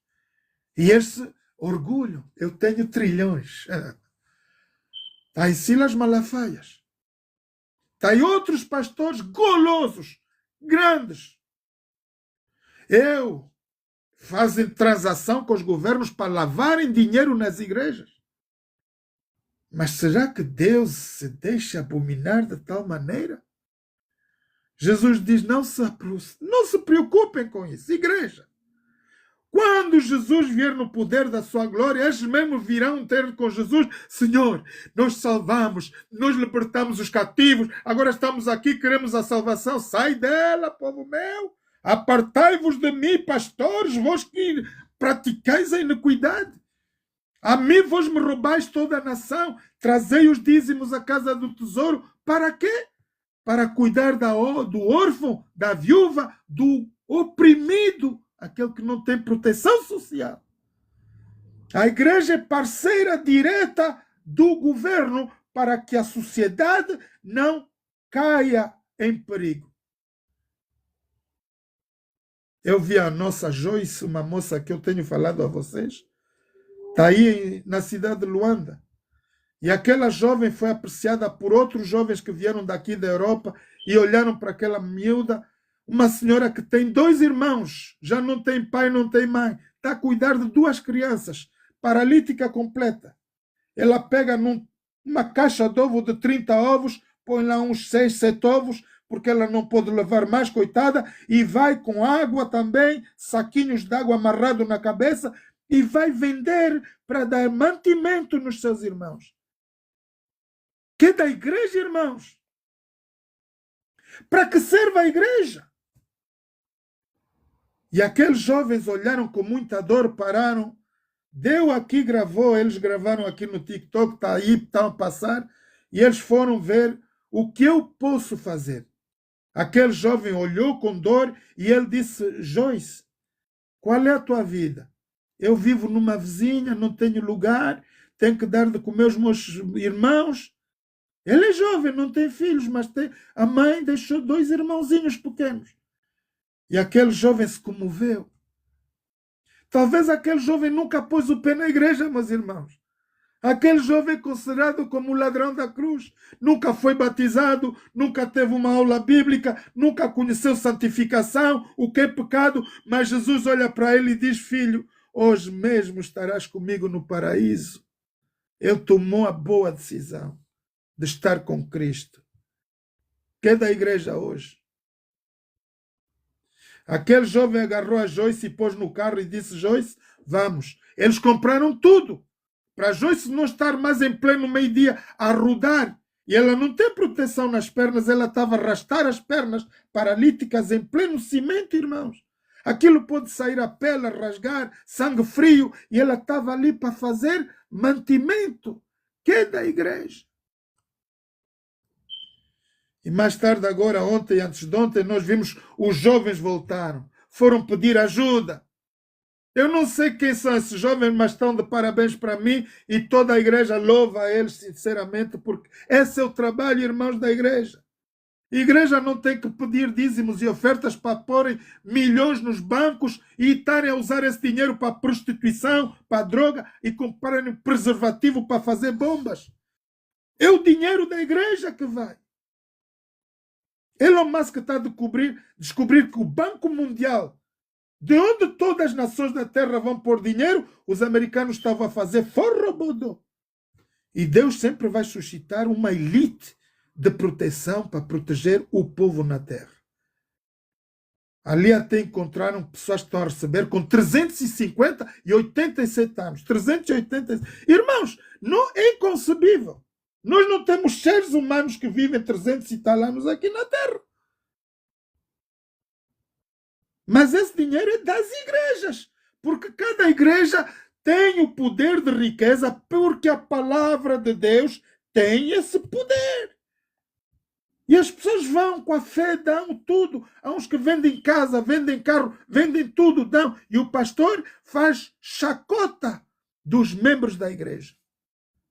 Speaker 1: E esse orgulho, eu tenho trilhões. Está em Silas Malafaias. Está em outros pastores golosos, grandes. Fazem transação com os governos para lavarem dinheiro nas igrejas. Mas será que Deus se deixa abominar de tal maneira? Jesus diz, não se preocupem com isso, igreja. Quando Jesus vier no poder da sua glória, eles mesmo virão ter com Jesus, Senhor, nós salvamos, nós libertamos os cativos, agora estamos aqui, queremos a salvação. Sai dela, povo meu. Apartai-vos de mim, pastores, vós que praticais a iniquidade. A mim vos me roubais toda a nação, trazei os dízimos à casa do tesouro. Para quê? Para cuidar do órfão, da viúva, do oprimido, aquele que não tem proteção social. A igreja é parceira direta do governo para que a sociedade não caia em perigo. Eu vi a nossa Joyce, uma moça que eu tenho falado a vocês, está aí na cidade de Luanda. E aquela jovem foi apreciada por outros jovens que vieram daqui da Europa e olharam para aquela miúda, uma senhora que tem 2 irmãos, já não tem pai, não tem mãe, está a cuidar de 2 crianças, paralítica completa. Ela pega uma caixa de ovo de 30 ovos, põe lá uns 6, 7 ovos, porque ela não pode levar mais, coitada, e vai com água também, saquinhos de água amarrado na cabeça, e vai vender para dar mantimento nos seus irmãos. Que é da igreja, irmãos? Para que serve a igreja? E aqueles jovens olharam com muita dor, pararam. Deu aqui, gravou, eles gravaram aqui no TikTok, está aí, estão a passar, e eles foram ver o que eu posso fazer. Aquele jovem olhou com dor e ele disse, Joyce, qual é a tua vida? Eu vivo numa vizinha, não tenho lugar, tenho que dar de comer aos meus irmãos. Ele é jovem, não tem filhos, mas a mãe deixou 2 irmãozinhos pequenos. E aquele jovem se comoveu. Talvez aquele jovem nunca pôs o pé na igreja, meus irmãos. Aquele jovem considerado como o ladrão da cruz. Nunca foi batizado, nunca teve uma aula bíblica, nunca conheceu santificação, o que é pecado. Mas Jesus olha para ele e diz, filho, hoje mesmo estarás comigo no paraíso. Ele tomou a boa decisão de estar com Cristo. Que é da igreja hoje? Aquele jovem agarrou a Joyce e pôs no carro e disse, Joyce, vamos. Eles compraram tudo. Para Joyce não estar mais em pleno meio-dia a rodar. E ela não tem proteção nas pernas, ela estava a arrastar as pernas paralíticas em pleno cimento, irmãos. Aquilo pode sair a pele, rasgar, sangue frio, e ela estava ali para fazer mantimento. Que é da igreja? E mais tarde, agora, ontem, antes de ontem, nós vimos os jovens voltaram. Foram pedir ajuda. Eu não sei quem são esses jovens, mas estão de parabéns para mim e toda a igreja louva a eles sinceramente, porque esse é o trabalho, irmãos, da igreja. A igreja não tem que pedir dízimos e ofertas para porem milhões nos bancos e estarem a usar esse dinheiro para prostituição, para droga e comprarem preservativo para fazer bombas. É o dinheiro da igreja que vai. Elon Musk está a descobrir que o Banco Mundial, de onde todas as nações da Terra vão pôr dinheiro, os americanos estavam a fazer forrobodo. E Deus sempre vai suscitar uma elite de proteção para proteger o povo na Terra. Ali até encontraram pessoas que estão a receber com 350 e 87 anos. 387. Irmãos, não é inconcebível. Nós não temos seres humanos que vivem 300 e tal anos aqui na Terra. Mas esse dinheiro é das igrejas. Porque cada igreja tem o poder de riqueza porque a palavra de Deus tem esse poder. E as pessoas vão com a fé, dão tudo. Há uns que vendem casa, vendem carro, vendem tudo, dão. E o pastor faz chacota dos membros da igreja.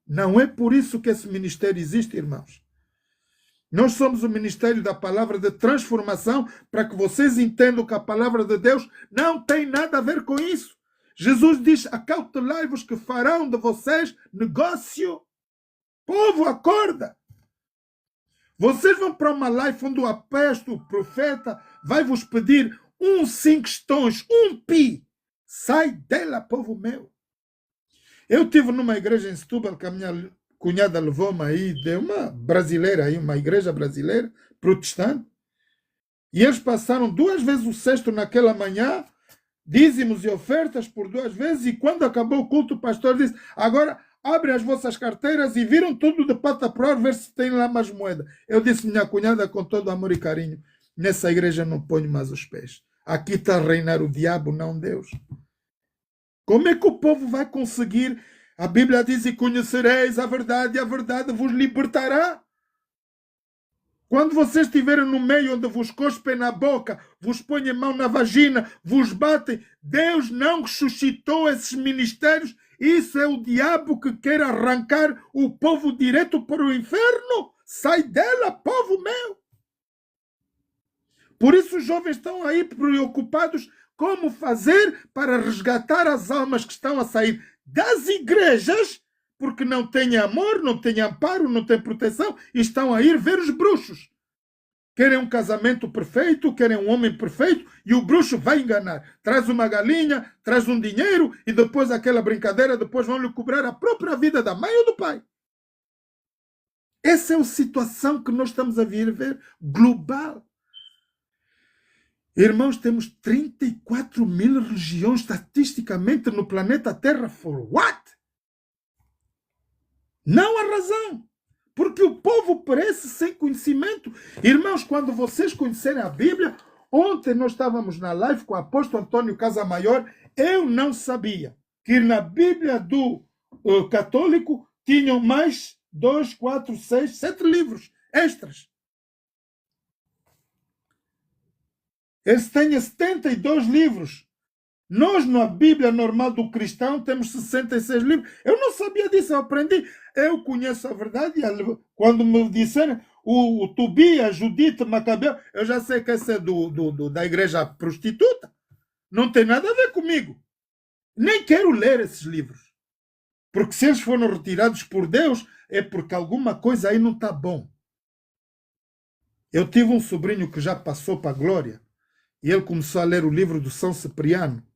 Speaker 1: Não é por isso que esse ministério existe, irmãos. Nós somos o ministério da palavra de transformação para que vocês entendam que a palavra de Deus não tem nada a ver com isso. Jesus diz, acautelai-vos que farão de vocês negócio. Povo, acorda. Vocês vão para uma live onde o apóstolo, o profeta, vai vos pedir 5 questões, 1 pi. Sai dela, povo meu. Eu estive numa igreja em Setúbal que a minha cunhada levou-me aí, de uma brasileira aí, uma igreja brasileira, protestante. E eles passaram 2 vezes o cesto naquela manhã, dízimos e ofertas por 2 vezes, e quando acabou o culto, o pastor disse, agora abrem as vossas carteiras e viram tudo de pata para ver se tem lá mais moeda. Eu disse, minha cunhada, com todo amor e carinho, nessa igreja não ponho mais os pés. Aqui está a reinar o diabo, não Deus. Como é que o povo vai conseguir? A Bíblia diz, e conhecereis a verdade vos libertará. Quando vocês estiverem no meio onde vos cospem na boca, vos põem a mão na vagina, vos batem, Deus não suscitou esses ministérios. Isso é o diabo que quer arrancar o povo direto para o inferno. Sai dela, povo meu. Por isso os jovens estão aí preocupados como fazer para resgatar as almas que estão a sair das igrejas, porque não têm amor, não têm amparo, não têm proteção, e estão a ir ver os bruxos. Querem um casamento perfeito, querem um homem perfeito, e o bruxo vai enganar. Traz uma galinha, traz um dinheiro, e depois aquela brincadeira, depois vão lhe cobrar a própria vida da mãe ou do pai. Essa é a situação que nós estamos a viver global. Irmãos, temos 34 mil religiões estatisticamente no planeta Terra. For what? Não há razão. Porque o povo perece sem conhecimento. Irmãos, quando vocês conhecerem a Bíblia, ontem nós estávamos na live com o apóstolo Antônio Casamaior, eu não sabia que na Bíblia do católico tinham mais 2, 4, 6, 7 livros extras. Eles têm 72 livros. Nós, na Bíblia normal do cristão, temos 66 livros. Eu não sabia disso, eu aprendi. Eu conheço a verdade. Quando me disseram o Tobias, Judite, Macabeu, eu já sei que esse é da igreja prostituta. Não tem nada a ver comigo. Nem quero ler esses livros. Porque se eles foram retirados por Deus, é porque alguma coisa aí não está bom. Eu tive um sobrinho que já passou para a glória. E ele começou a ler o livro do São Cipriano.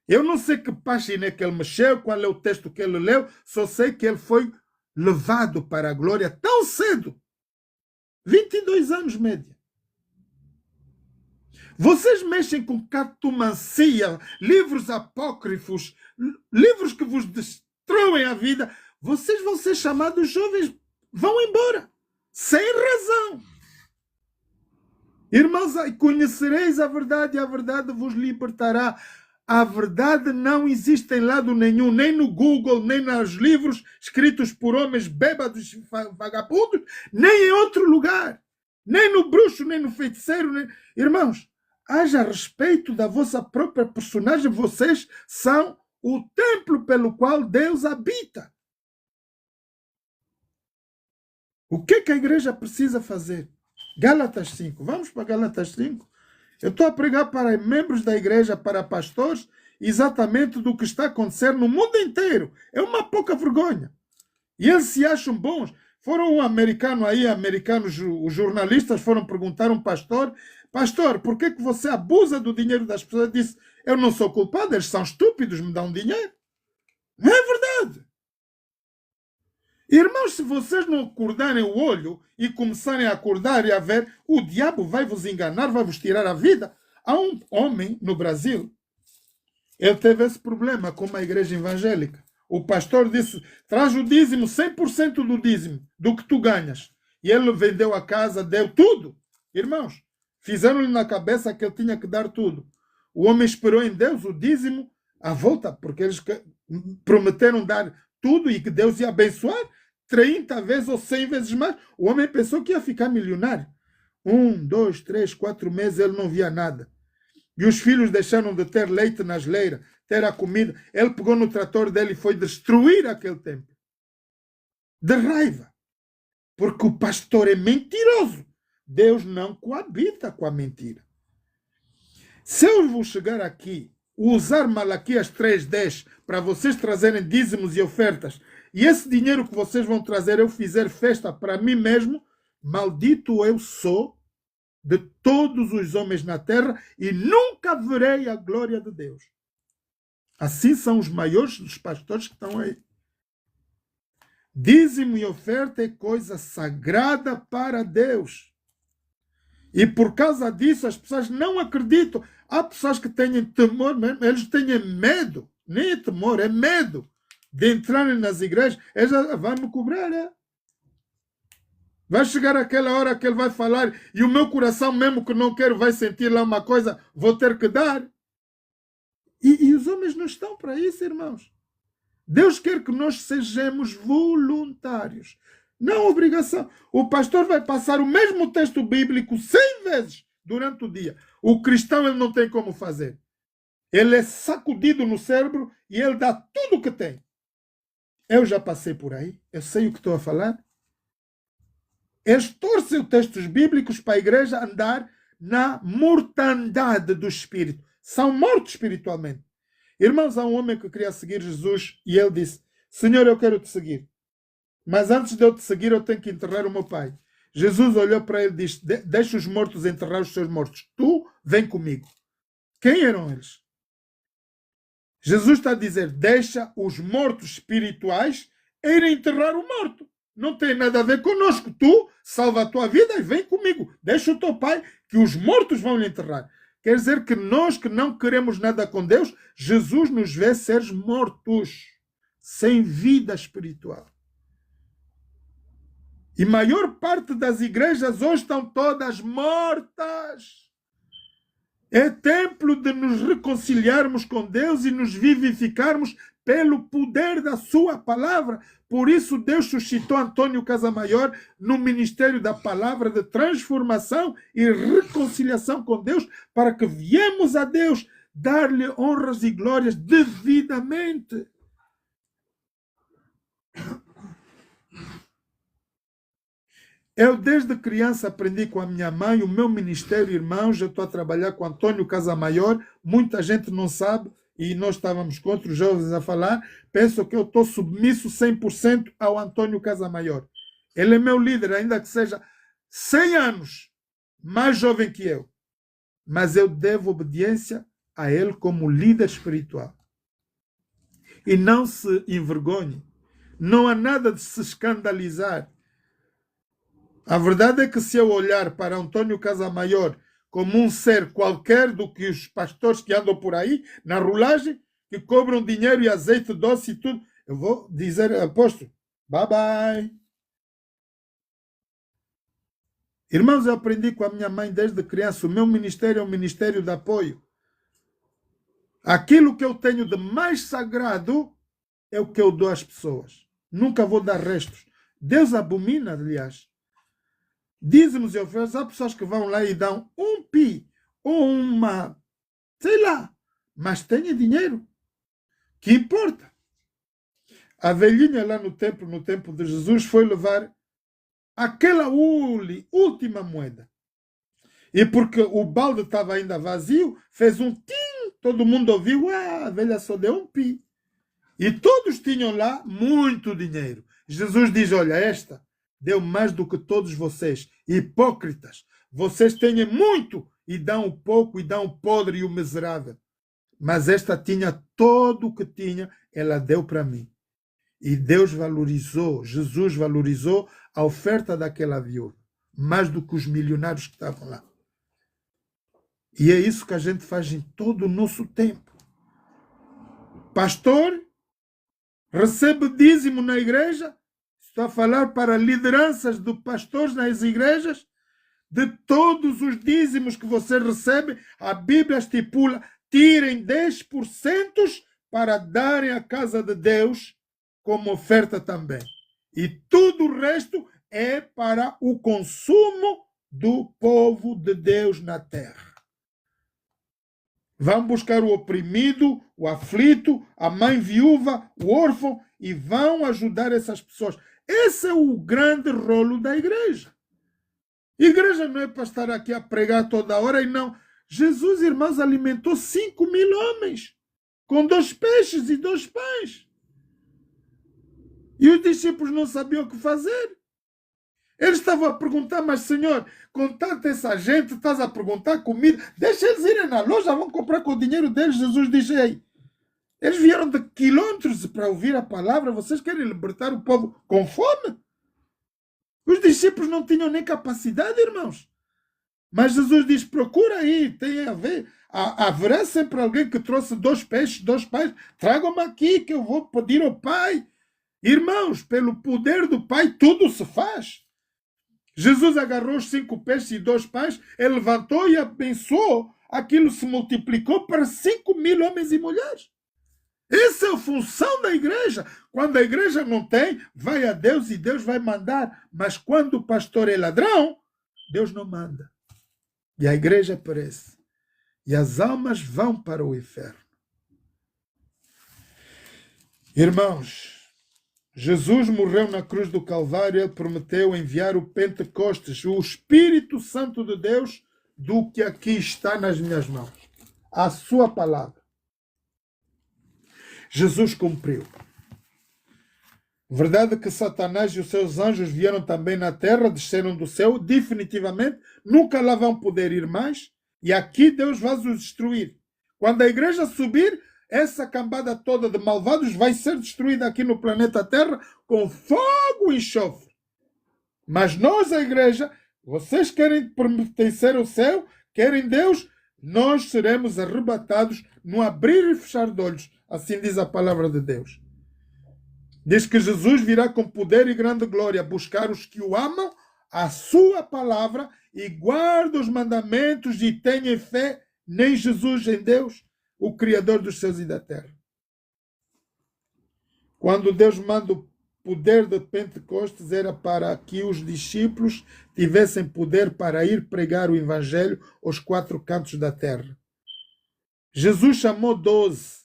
Speaker 1: Eu não sei que página é que ele mexeu, qual é o texto que ele leu, só sei que ele foi levado para a glória tão cedo. 22 anos, média. Vocês mexem com cartomancia, livros apócrifos, livros que vos destroem a vida. Vocês vão ser chamados jovens, vão embora, sem razão. Irmãos, conhecereis a verdade e a verdade vos libertará. A verdade não existe em lado nenhum, nem no Google, nem nos livros escritos por homens bêbados e vagabundos, nem em outro lugar. Nem no bruxo, nem no feiticeiro. Nem... Irmãos, haja respeito da vossa própria personagem. Vocês são o templo pelo qual Deus habita. O que é que a igreja precisa fazer? Gálatas 5. Vamos para Gálatas 5. Eu estou a pregar para membros da igreja, para pastores, exatamente do que está acontecendo no mundo inteiro. É uma pouca vergonha. E eles se acham bons. Foram um americano aí, os jornalistas foram perguntar a um pastor, pastor, por que você abusa do dinheiro das pessoas? Ele disse, eu não sou culpado, eles são estúpidos, me dão dinheiro. Não é verdade. Irmãos, se vocês não acordarem o olho e começarem a acordar e a ver, o diabo vai vos enganar, vai vos tirar a vida. Há um homem no Brasil, ele teve esse problema com uma igreja evangélica. O pastor disse, traz o dízimo, 100% do dízimo, do que tu ganhas. E ele vendeu a casa, deu tudo. Irmãos, fizeram-lhe na cabeça que ele tinha que dar tudo. O homem esperou em Deus, o dízimo, à volta, porque eles prometeram dar tudo e que Deus ia abençoar 30 vezes ou 100 vezes mais. O homem pensou que ia ficar milionário. 1, 2, 3, 4 meses ele não via nada. E os filhos deixaram de ter leite na geleira, ter a comida. Ele pegou no trator dele e foi destruir aquele templo. De raiva. Porque o pastor é mentiroso. Deus não coabita com a mentira. Se eu vou chegar aqui, usar Malaquias 3:10 para vocês trazerem dízimos e ofertas, e esse dinheiro que vocês vão trazer eu fizer festa para mim mesmo, maldito eu sou de todos os homens na terra e nunca verei a glória de Deus. Assim são os maiores dos pastores que estão aí. Dízimo e oferta é coisa sagrada para Deus. E por causa disso as pessoas não acreditam. Há pessoas que têm temor, eles têm medo, nem é temor, é medo de entrarem nas igrejas. Eles vão me cobrar, é? Vai chegar aquela hora que ele vai falar e o meu coração, mesmo que não quero, vai sentir lá uma coisa, vou ter que dar. E os homens não estão para isso, irmãos. Deus quer que nós sejamos voluntários. Não obrigação. O pastor vai passar o mesmo texto bíblico 100 vezes durante o dia. O cristão ele não tem como fazer. Ele é sacudido no cérebro e ele dá tudo o que tem. Eu já passei por aí. Eu sei o que estou a falar. Eles torcem os textos bíblicos para a igreja andar na mortandade do espírito. São mortos espiritualmente. Irmãos, há um homem que queria seguir Jesus e ele disse: Senhor, eu quero te seguir. Mas antes de eu te seguir, eu tenho que enterrar o meu pai. Jesus olhou para ele e disse: deixa os mortos enterrar os seus mortos. Tu, vem comigo. Quem eram eles? Jesus está a dizer: deixa os mortos espirituais irem enterrar o morto. Não tem nada a ver conosco. Tu, salva a tua vida e vem comigo. Deixa o teu pai, que os mortos vão lhe enterrar. Quer dizer que nós que não queremos nada com Deus, Jesus nos vê seres mortos, sem vida espiritual. E maior parte das igrejas hoje estão todas mortas. É tempo de nos reconciliarmos com Deus e nos vivificarmos pelo poder da sua palavra. Por isso Deus suscitou Antônio Casamaior no ministério da palavra de transformação e reconciliação com Deus, para que viemos a Deus dar-lhe honras e glórias devidamente. Eu, desde criança, aprendi com a minha mãe, o meu ministério, irmãos, eu estou a trabalhar com Antônio Casamaior, muita gente não sabe, e nós estávamos com outros jovens a falar, penso que eu estou submisso 100% ao Antônio Casamaior. Ele é meu líder, ainda que seja 100 anos mais jovem que eu, mas eu devo obediência a ele como líder espiritual. E não se envergonhe, não há nada de se escandalizar. A verdade é que se eu olhar para Antônio Casamaior como um ser qualquer do que os pastores que andam por aí, na rolagem, que cobram dinheiro e azeite doce e tudo, eu vou dizer, apóstolo, bye bye. Irmãos, eu aprendi com a minha mãe desde criança, o meu ministério é um ministério de apoio. Aquilo que eu tenho de mais sagrado é o que eu dou às pessoas. Nunca vou dar restos. Deus abomina, aliás. Dízimos e ofertas, há pessoas que vão lá e dão um pi ou uma, sei lá, mas tenha dinheiro. Que importa? A velhinha lá no tempo de Jesus, foi levar aquela última moeda. E porque o balde estava ainda vazio, fez um tim, todo mundo ouviu, a velha só deu um pi. E todos tinham lá muito dinheiro. Jesus diz, olha, esta deu mais do que todos vocês, hipócritas. Vocês têm muito e dão o pouco, e dão o podre e o miserável. Mas esta tinha todo o que tinha, ela deu para mim. E Deus valorizou, Jesus valorizou a oferta daquela viúva, mais do que os milionários que estavam lá. E é isso que a gente faz em todo o nosso tempo. Pastor, recebe dízimo na igreja? Estou a falar para lideranças de pastores nas igrejas. De todos os dízimos que você recebe, a Bíblia estipula tirem 10% para darem à casa de Deus como oferta também. E tudo o resto é para o consumo do povo de Deus na terra. Vão buscar o oprimido, o aflito, a mãe viúva, o órfão e vão ajudar essas pessoas. Esse é o grande rolo da igreja. Igreja não é para estar aqui a pregar toda hora e não. Jesus, irmãos, alimentou 5.000 homens com 2 peixes e 2 pães. E os discípulos não sabiam o que fazer. Eles estavam a perguntar, mas Senhor, com tanta essa gente, estás a perguntar comida, deixa eles irem na loja, vão comprar com o dinheiro deles. Jesus disse, ei, eles vieram de quilômetros para ouvir a palavra, vocês querem libertar o povo com fome? Os discípulos não tinham nem capacidade, irmãos. Mas Jesus diz, procura aí, tem a ver. Haverá sempre alguém que trouxe 2 peixes, 2 pães, tragam-me aqui que eu vou pedir ao Pai. Irmãos, pelo poder do Pai, tudo se faz. Jesus agarrou os 5 peixes e 2 pães, ele levantou e abençoou. Aquilo se multiplicou para 5.000 homens e mulheres. Essa é a função da igreja. Quando a igreja não tem, vai a Deus e Deus vai mandar. Mas quando o pastor é ladrão, Deus não manda. E a igreja perece. E as almas vão para o inferno. Irmãos, Jesus morreu na cruz do Calvário, ele prometeu enviar o Pentecostes, o Espírito Santo de Deus, do que aqui está nas minhas mãos. A sua palavra. Jesus cumpriu. Verdade que Satanás e os seus anjos vieram também na terra, desceram do céu, definitivamente, nunca lá vão poder ir mais, e aqui Deus vai os destruir. Quando a igreja subir, essa cambada toda de malvados vai ser destruída aqui no planeta Terra com fogo e enxofre. Mas nós, a igreja, vocês querem pertencer ao céu, querem Deus, nós seremos arrebatados no abrir e fechar de olhos. Assim diz a palavra de Deus. Diz que Jesus virá com poder e grande glória buscar os que o amam, a sua palavra, e guardam os mandamentos e tenham fé em Jesus, em Deus, o Criador dos céus e da terra. Quando Deus manda o poder de Pentecostes, era para que os discípulos tivessem poder para ir pregar o Evangelho aos 4 cantos da terra. Jesus chamou 12.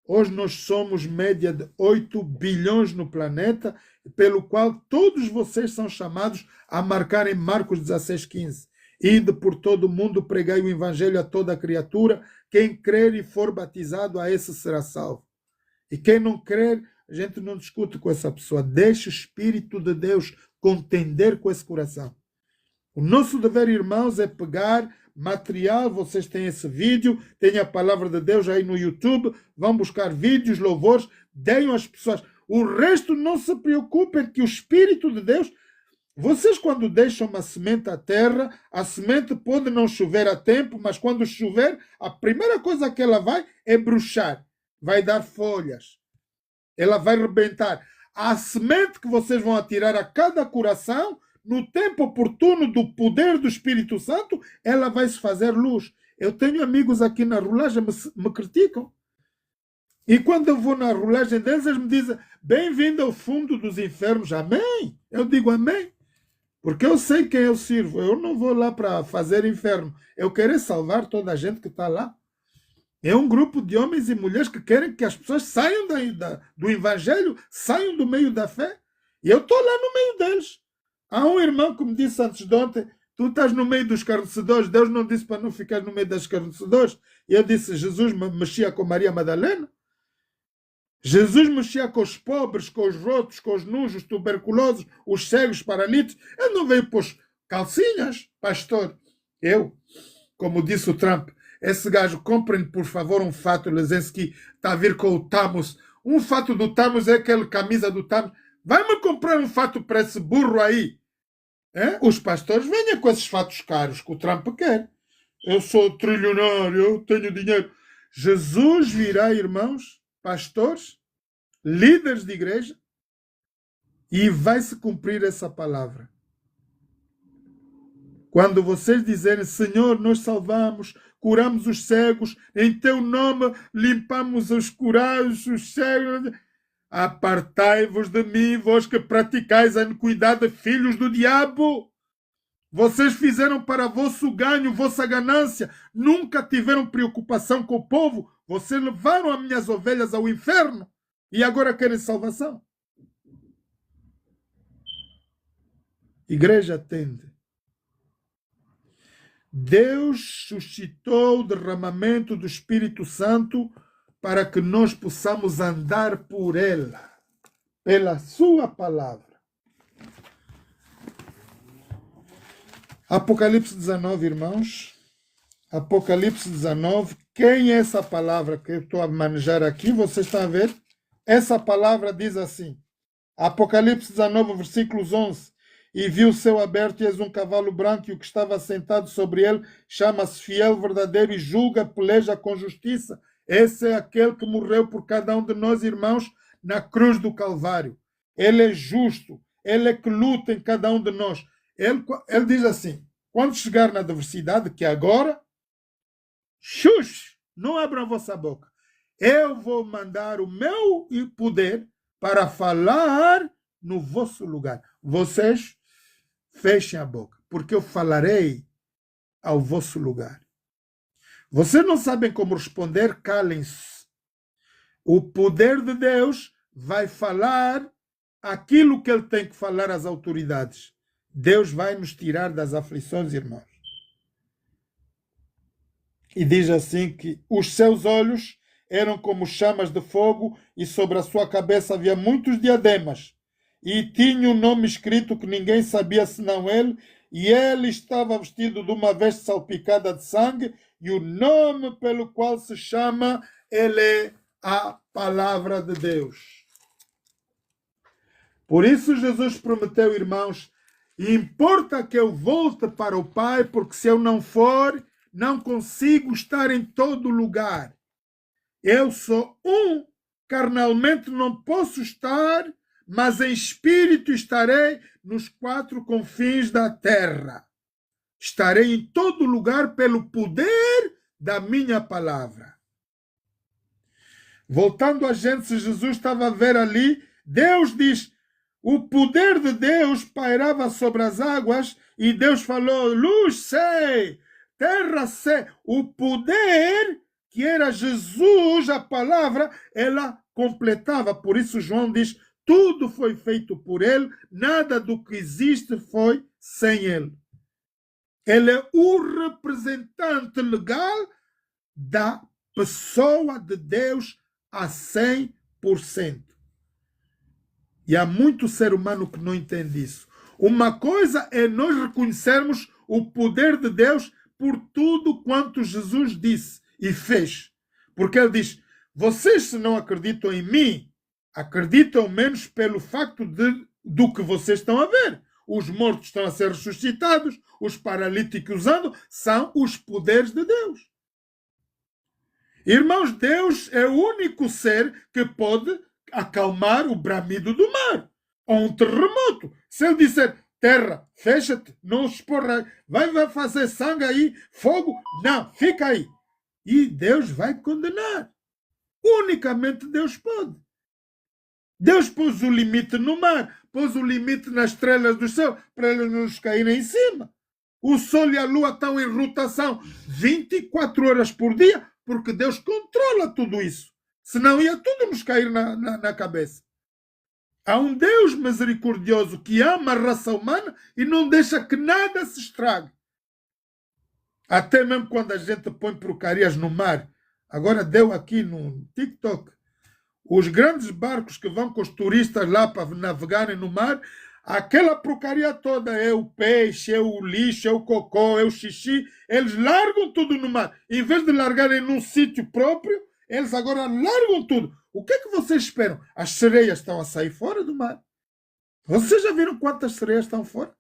Speaker 1: Hoje nós somos média de 8 bilhões no planeta, pelo qual todos vocês são chamados a marcar em Marcos 16:15. Ide por todo o mundo, pregai o Evangelho a toda criatura. Quem crer e for batizado, a esse será salvo. E quem não crer, a gente não discute com essa pessoa. Deixa o Espírito de Deus contender com esse coração. O nosso dever, irmãos, é pegar material. Vocês têm esse vídeo, têm a palavra de Deus aí no YouTube, vão buscar vídeos, louvores, deem às pessoas. O resto não se preocupem, que o Espírito de Deus... Vocês, quando deixam uma semente à terra, a semente pode não chover a tempo, mas quando chover, a primeira coisa que ela vai é bruxar, vai dar folhas, ela vai rebentar. A semente que vocês vão atirar a cada coração, no tempo oportuno do poder do Espírito Santo, ela vai se fazer luz. Eu tenho amigos aqui na rolagem, me criticam. E quando eu vou na rolagem deles, eles me dizem, bem-vindo ao fundo dos infernos. Amém? Eu digo amém. Porque eu sei quem eu sirvo. Eu não vou lá para fazer inferno. Eu quero salvar toda a gente que está lá. É um grupo de homens e mulheres que querem que as pessoas saiam do Evangelho, saiam do meio da fé. E eu estou lá no meio deles. Há um irmão que me disse antes de ontem, tu estás no meio dos escarnecedores. Deus não disse para não ficar no meio das escarnecedores. E eu disse, Jesus mexia com Maria Madalena. Jesus mexia com os pobres, com os rotos, com os nus, os tuberculosos, os cegos, paralíticos. Ele não veio pôr calcinhas, pastor. Eu, como disse o Trump, esse gajo, comprem por favor um fato, Lezenski está a vir com o Tamus. Um fato do Tamus é aquela camisa do Tamus. Vai-me comprar um fato para esse burro aí. É? Os pastores venham com esses fatos caros que o Trump quer. Eu sou trilionário, eu tenho dinheiro. Jesus virá, irmãos, pastores, líderes de igreja, e vai se cumprir essa palavra. Quando vocês dizerem, Senhor, nós salvamos curamos os cegos, em teu nome limpamos os curados, os cegos. Apartai-vos de mim, vós que praticais a iniquidade, filhos do diabo. Vocês fizeram para vosso ganho, vossa ganância, nunca tiveram preocupação com o povo, vocês levaram as minhas ovelhas ao inferno e agora querem salvação. Igreja, atende. Deus suscitou o derramamento do Espírito Santo para que nós possamos andar por ela, pela sua palavra. Apocalipse 19, irmãos. Apocalipse 19. Quem é essa palavra que eu estou a manejar aqui? Vocês estão a ver? Essa palavra diz assim. Apocalipse 19, versículos 11. E viu o céu aberto e eis um cavalo branco, e o que estava sentado sobre ele chama-se Fiel, Verdadeiro, e julga, peleja com justiça. Esse é aquele que morreu por cada um de nós, irmãos, na cruz do Calvário. Ele é justo, ele é que luta em cada um de nós. Ele diz assim, quando chegar na adversidade, que agora, não abram a vossa boca. Eu vou mandar o meu poder para falar no vosso lugar. Vocês fechem a boca, porque eu falarei ao vosso lugar. Vocês não sabem como responder, calem-se. O poder de Deus vai falar aquilo que ele tem que falar às autoridades. Deus vai nos tirar das aflições, irmãos. E diz assim que os seus olhos eram como chamas de fogo e sobre a sua cabeça havia muitos diademas. E tinha um nome escrito que ninguém sabia senão ele, e ele estava vestido de uma veste salpicada de sangue, e o nome pelo qual se chama, ele é a Palavra de Deus. Por isso Jesus prometeu, irmãos, importa que eu volte para o Pai, porque se eu não for, não consigo estar em todo lugar. Eu sou um, carnalmente não posso estar, mas em espírito estarei nos quatro confins da terra. Estarei em todo lugar pelo poder da minha palavra. Voltando a Gênesis, Jesus estava a ver ali, Deus diz, o poder de Deus pairava sobre as águas e Deus falou, luz sei, terra sei. O poder que era Jesus, a palavra, ela completava. Por isso João diz, tudo foi feito por ele, nada do que existe foi sem ele. Ele é o representante legal da pessoa de Deus a 100%. E há muito ser humano que não entende isso. Uma coisa é nós reconhecermos o poder de Deus por tudo quanto Jesus disse e fez. Porque ele diz, vocês se não acreditam em mim, acreditam menos pelo facto do que vocês estão a ver. Os mortos estão a ser ressuscitados, os paralíticos andam, são os poderes de Deus. Irmãos, Deus é o único ser que pode acalmar o bramido do mar, ou um terremoto. Se ele disser, terra, fecha-te, não esporra, vai fazer sangue aí, fogo, não, fica aí. E Deus vai condenar. Unicamente Deus pode. Deus pôs o limite no mar, pôs o limite nas estrelas do céu, para elas não nos caírem em cima. O sol e a lua estão em rotação 24 horas por dia, porque Deus controla tudo isso. Senão ia tudo nos cair na cabeça. Há um Deus misericordioso que ama a raça humana e não deixa que nada se estrague. Até mesmo quando a gente põe porcarias no mar. Agora deu aqui no TikTok. Os grandes barcos que vão com os turistas lá para navegarem no mar, aquela porcaria toda é o peixe, é o lixo, é o cocô, é o xixi. Eles largam tudo no mar. Em vez de largarem num sítio próprio, eles agora largam tudo. O que é que vocês esperam? As sereias estão a sair fora do mar. Vocês já viram quantas sereias estão fora?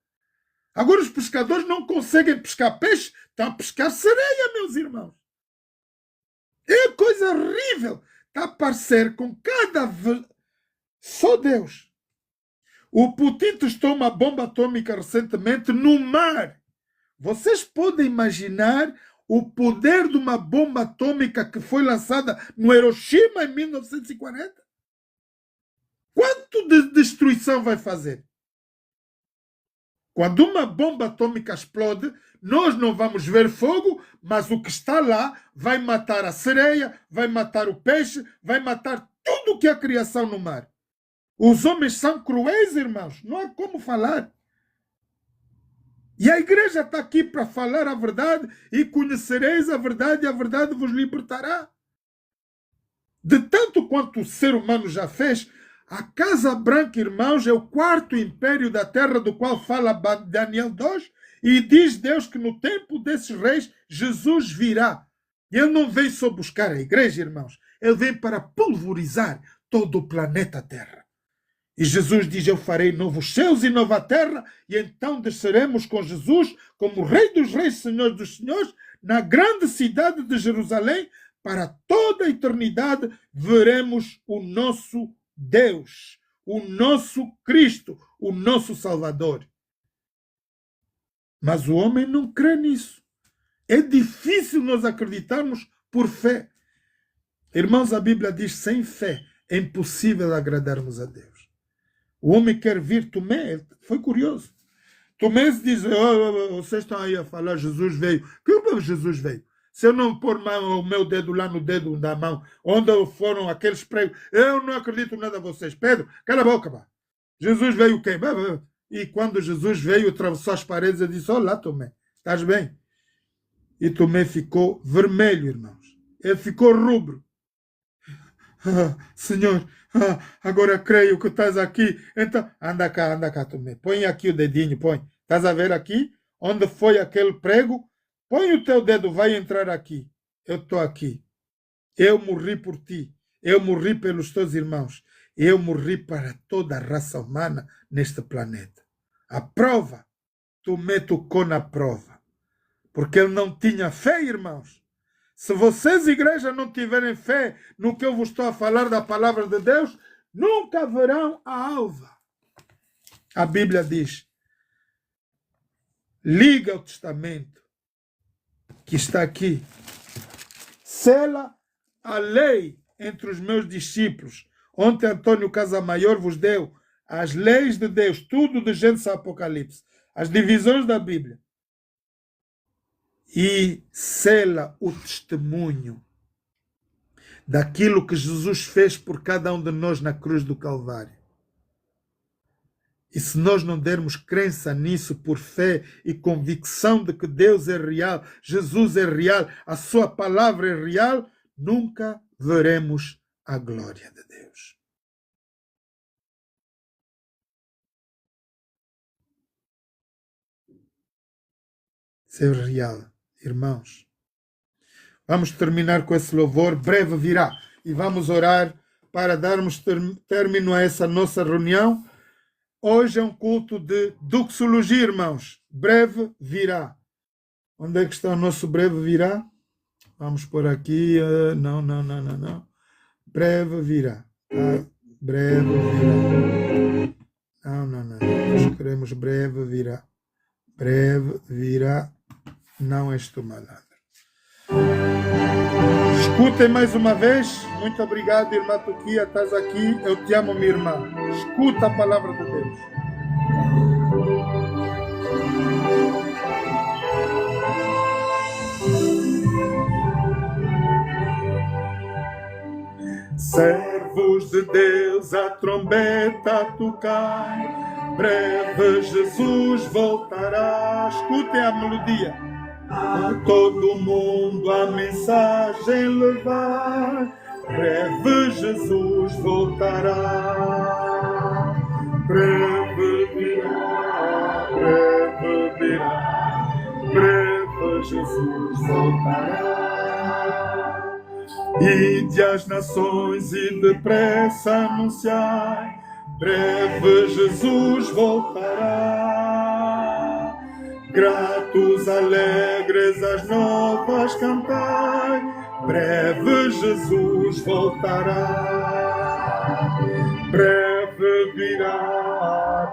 Speaker 1: Agora os pescadores não conseguem pescar peixe, estão a pescar sereia, meus irmãos. É coisa horrível. Está a parecer com cada vez. Só Deus. O Putin testou uma bomba atômica recentemente no mar. Vocês podem imaginar o poder de uma bomba atômica que foi lançada no Hiroshima em 1940? Quanto de destruição vai fazer? Quando uma bomba atômica explode, nós não vamos ver fogo, mas o que está lá vai matar a sereia, vai matar o peixe, vai matar tudo que é criação no mar. Os homens são cruéis, irmãos, não há como falar. E a igreja está aqui para falar a verdade, e conhecereis a verdade, e a verdade vos libertará. De tanto quanto o ser humano já fez, a Casa Branca, irmãos, é o quarto império da terra do qual fala Daniel 2, e diz Deus que no tempo desses reis, Jesus virá. Ele não vem só buscar a igreja, irmãos, ele vem para pulverizar todo o planeta Terra. E Jesus diz, eu farei novos céus e nova terra, e então desceremos com Jesus, como Rei dos Reis, Senhor dos Senhores, na grande cidade de Jerusalém, para toda a eternidade veremos o nosso Deus, o nosso Cristo, o nosso Salvador. Mas o homem não crê nisso. É difícil nós acreditarmos por fé. Irmãos, a Bíblia diz, sem fé é impossível agradarmos a Deus. O homem quer vir, Tomé, foi curioso. Tomé diz, vocês estão aí a falar, Jesus veio. Que Jesus veio? Se eu não pôr o meu dedo lá no dedo da mão, onde foram aqueles pregos, eu não acredito nada a vocês. Pedro, cala a boca, pá. Jesus veio o quê? E quando Jesus veio, atravessou as paredes e disse, olá, Tomé, estás bem? E Tomé ficou vermelho, irmãos. Ele ficou rubro. Senhor, agora creio que estás aqui. Então, anda cá, Tomé. Põe aqui o dedinho, põe. Estás a ver aqui? Onde foi aquele prego? Põe o teu dedo, vai entrar aqui. Eu estou aqui. Eu morri por ti. Eu morri pelos teus irmãos. Eu morri para toda a raça humana neste planeta. A prova, Tomé tocou na prova. Porque ele não tinha fé, irmãos. Se vocês, igreja, não tiverem fé no que eu vos estou a falar da palavra de Deus, nunca verão a alva. A Bíblia diz, liga o testamento que está aqui, sela a lei entre os meus discípulos. Ontem Antônio Casamaior vos deu as leis de Deus, tudo de Gênesis a Apocalipse, as divisões da Bíblia. E sela o testemunho daquilo que Jesus fez por cada um de nós na cruz do Calvário. E se nós não dermos crença nisso por fé e convicção de que Deus é real, Jesus é real, a sua palavra é real, nunca veremos a glória de Deus. Isso é real, irmãos. Vamos terminar com esse louvor, breve virá. E vamos orar para darmos término a essa nossa reunião. Hoje é um culto de doxologia, irmãos. Breve virá. Onde é que está o nosso breve virá? Vamos por aqui. Não. Breve virá. Breve virá. Não. Nós queremos breve virá. Breve virá. Não és tu, malandro. Escutem mais uma vez. Muito obrigado, irmã Tuquia. Estás aqui. Eu te amo, minha irmã. Escuta a palavra de Deus.
Speaker 2: Servos de Deus, a trombeta tocar, breve Jesus voltará.
Speaker 1: Escutem a melodia.
Speaker 2: A todo mundo a mensagem levar, breve Jesus voltará. Breve virá, breve Jesus voltará. Ide às nações e depressa anunciai, breve Jesus voltará. Gratos, alegres, as novas cantai, breve Jesus voltará. Breve virá,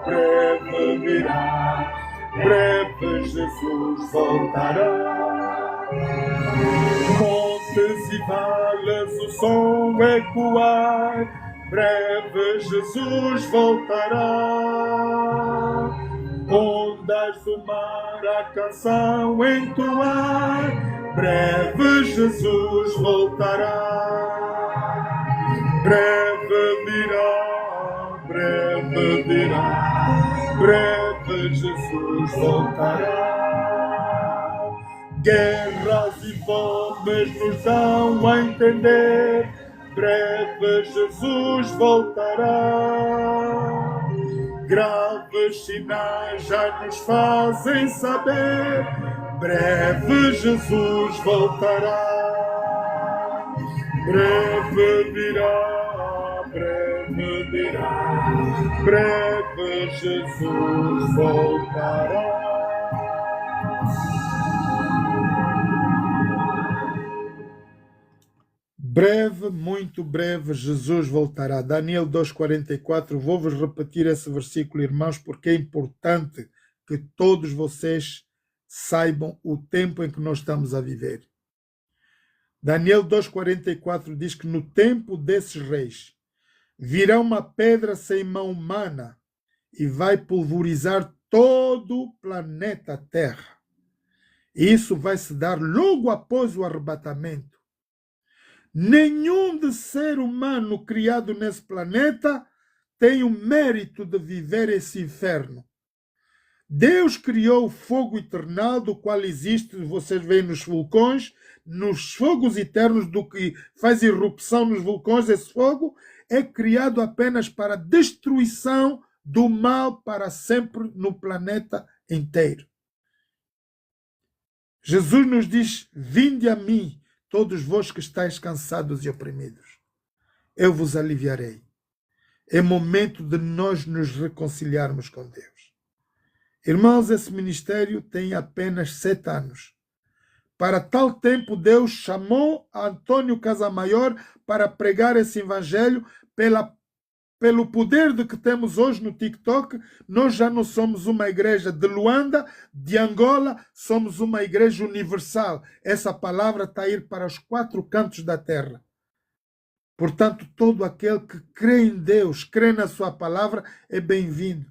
Speaker 2: breve Jesus voltará. montes e vales o som ecoar, breve Jesus voltará. Ondas do mar a canção entoar, breve Jesus voltará. Breve virá, breve virá, breve Jesus voltará. Guerras e fomes nos dão a entender, breve Jesus voltará. Graves sinais já nos fazem saber, breve Jesus voltará. Breve virá, breve virá, breve Jesus voltará.
Speaker 1: Breve, muito breve, Jesus voltará. Daniel 2,44. Vou-vos repetir esse versículo, irmãos, porque é importante que todos vocês saibam o tempo em que nós estamos a viver. Daniel 2,44 diz que no tempo desses reis virá uma pedra sem mão humana e vai pulverizar todo o planeta Terra. Isso vai se dar logo após o arrebatamento. Nenhum de ser humano criado nesse planeta tem o mérito de viver esse inferno. Deus criou o fogo eternal, do qual existe, vocês veem nos vulcões, nos fogos eternos, do que faz irrupção nos vulcões. Esse fogo é criado apenas para destruição do mal para sempre no planeta inteiro. Jesus nos diz: vinde a mim, todos vós que estáis cansados e oprimidos, eu vos aliviarei. É momento de nós nos reconciliarmos com Deus. Irmãos, esse ministério tem apenas 7 anos. Para tal tempo, Deus chamou Antônio Casamaior para pregar esse evangelho. Pelo poder de que temos hoje no TikTok, nós já não somos uma igreja de Luanda, de Angola, somos uma igreja universal. Essa palavra está a ir para os 4 cantos da terra. Portanto, todo aquele que crê em Deus, crê na sua palavra, é bem-vindo.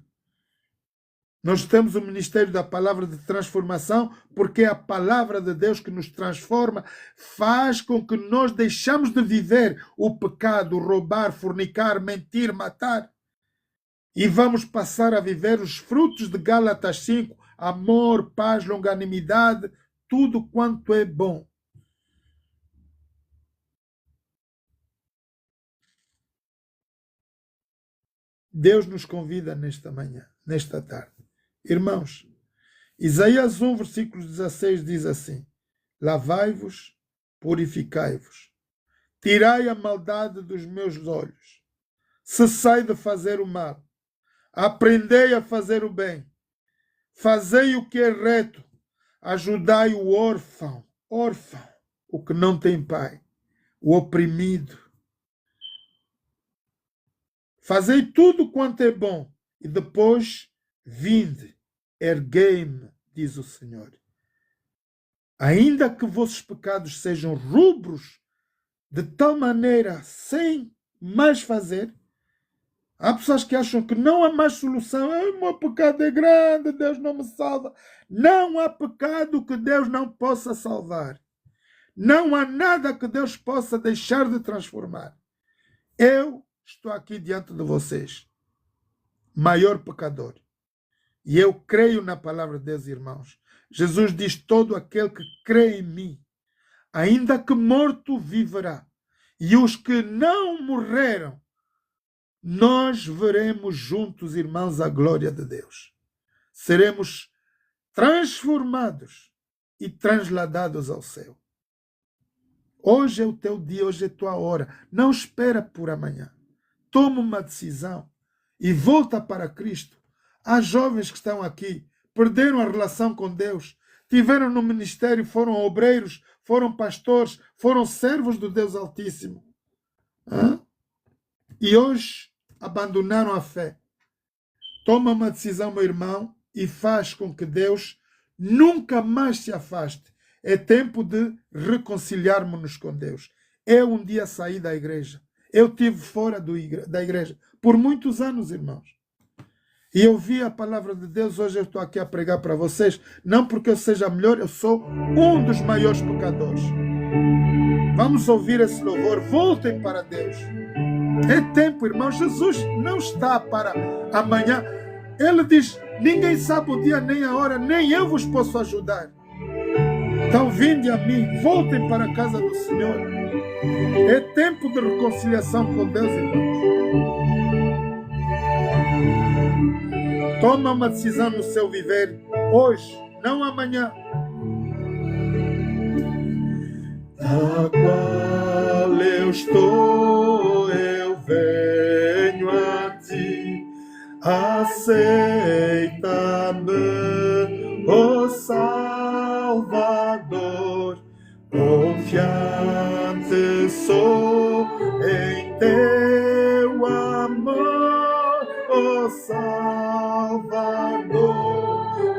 Speaker 1: Nós temos o ministério da palavra de transformação, porque é a palavra de Deus que nos transforma, faz com que nós deixamos de viver o pecado, roubar, fornicar, mentir, matar, e vamos passar a viver os frutos de Gálatas 5, amor, paz, longanimidade, tudo quanto é bom. Deus nos convida nesta manhã, nesta tarde. Irmãos, Isaías 1, versículo 16 diz assim: lavai-vos, purificai-vos, tirai a maldade dos meus olhos, cessai de fazer o mal, aprendei a fazer o bem, fazei o que é reto, ajudai o órfão, o que não tem pai, o oprimido. Fazei tudo quanto é bom, e depois vinde, erguei-me, diz o Senhor. Ainda que vossos pecados sejam rubros, de tal maneira, sem mais fazer. Há pessoas que acham que não há mais solução. O meu pecado é grande, Deus não me salva. Não há pecado que Deus não possa salvar. Não há nada que Deus possa deixar de transformar. Eu estou aqui diante de vocês, maior pecador. E eu creio na palavra de Deus, irmãos. Jesus diz: todo aquele que crê em mim, ainda que morto, viverá. E os que não morreram, nós veremos juntos, irmãos, a glória de Deus. Seremos transformados e transladados ao céu. Hoje é o teu dia, hoje é a tua hora. Não espera por amanhã. Toma uma decisão e volta para Cristo. Há jovens que estão aqui, perderam a relação com Deus, tiveram no ministério, foram obreiros, foram pastores, foram servos do Deus Altíssimo. E hoje abandonaram a fé. Toma uma decisão, meu irmão, e faz com que Deus nunca mais se afaste. É tempo de reconciliarmos-nos com Deus. Eu um dia saí da igreja. Eu estive fora da igreja por muitos anos, irmãos. E eu vi a palavra de Deus. Hoje eu estou aqui a pregar para vocês. Não porque eu seja melhor, eu sou um dos maiores pecadores. Vamos ouvir esse louvor. Voltem para Deus. É tempo, irmão. Jesus não está para amanhã. Ele diz, ninguém sabe o dia nem a hora, nem eu vos posso ajudar. Então vinde a mim, voltem para a casa do Senhor. É tempo de reconciliação com Deus, irmãos. Toma uma decisão no seu viver hoje, não amanhã.
Speaker 2: Da qual eu estou, eu venho a ti. Aceita-me, ó Salvador, confiante sou em teu amor, ó Salvador,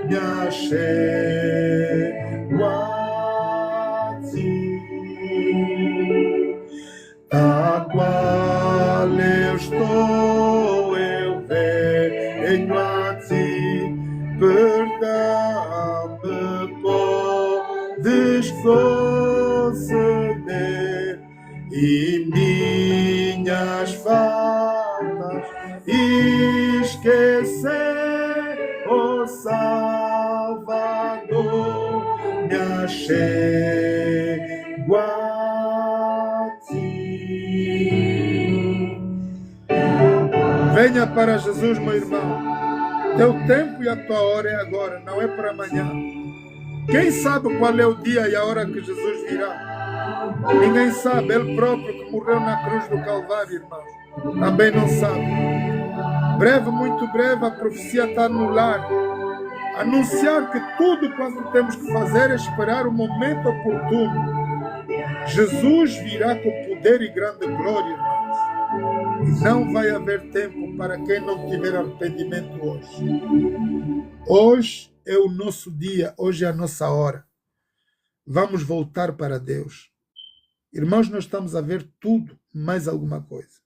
Speaker 2: me achego a ti. Da qual eu estou, eu venho a ti, perdão-me podes conceder e minhas faltas esquecer, ó Salvador, me achego a ti.
Speaker 1: Venha para Jesus, meu irmão. Teu tempo e a tua hora é agora, não é para amanhã. Quem sabe qual é o dia e a hora que Jesus virá? Ninguém sabe. Ele próprio que morreu na cruz do Calvário, irmãos, também não sabe. Breve, muito breve, a profecia está no lar. Anunciar que tudo quanto temos que fazer é esperar o momento oportuno. Jesus virá com poder e grande glória, irmãos. E não vai haver tempo para quem não tiver arrependimento hoje. Hoje é o nosso dia, hoje é a nossa hora. Vamos voltar para Deus. Irmãos, nós estamos a ver tudo, mais alguma coisa.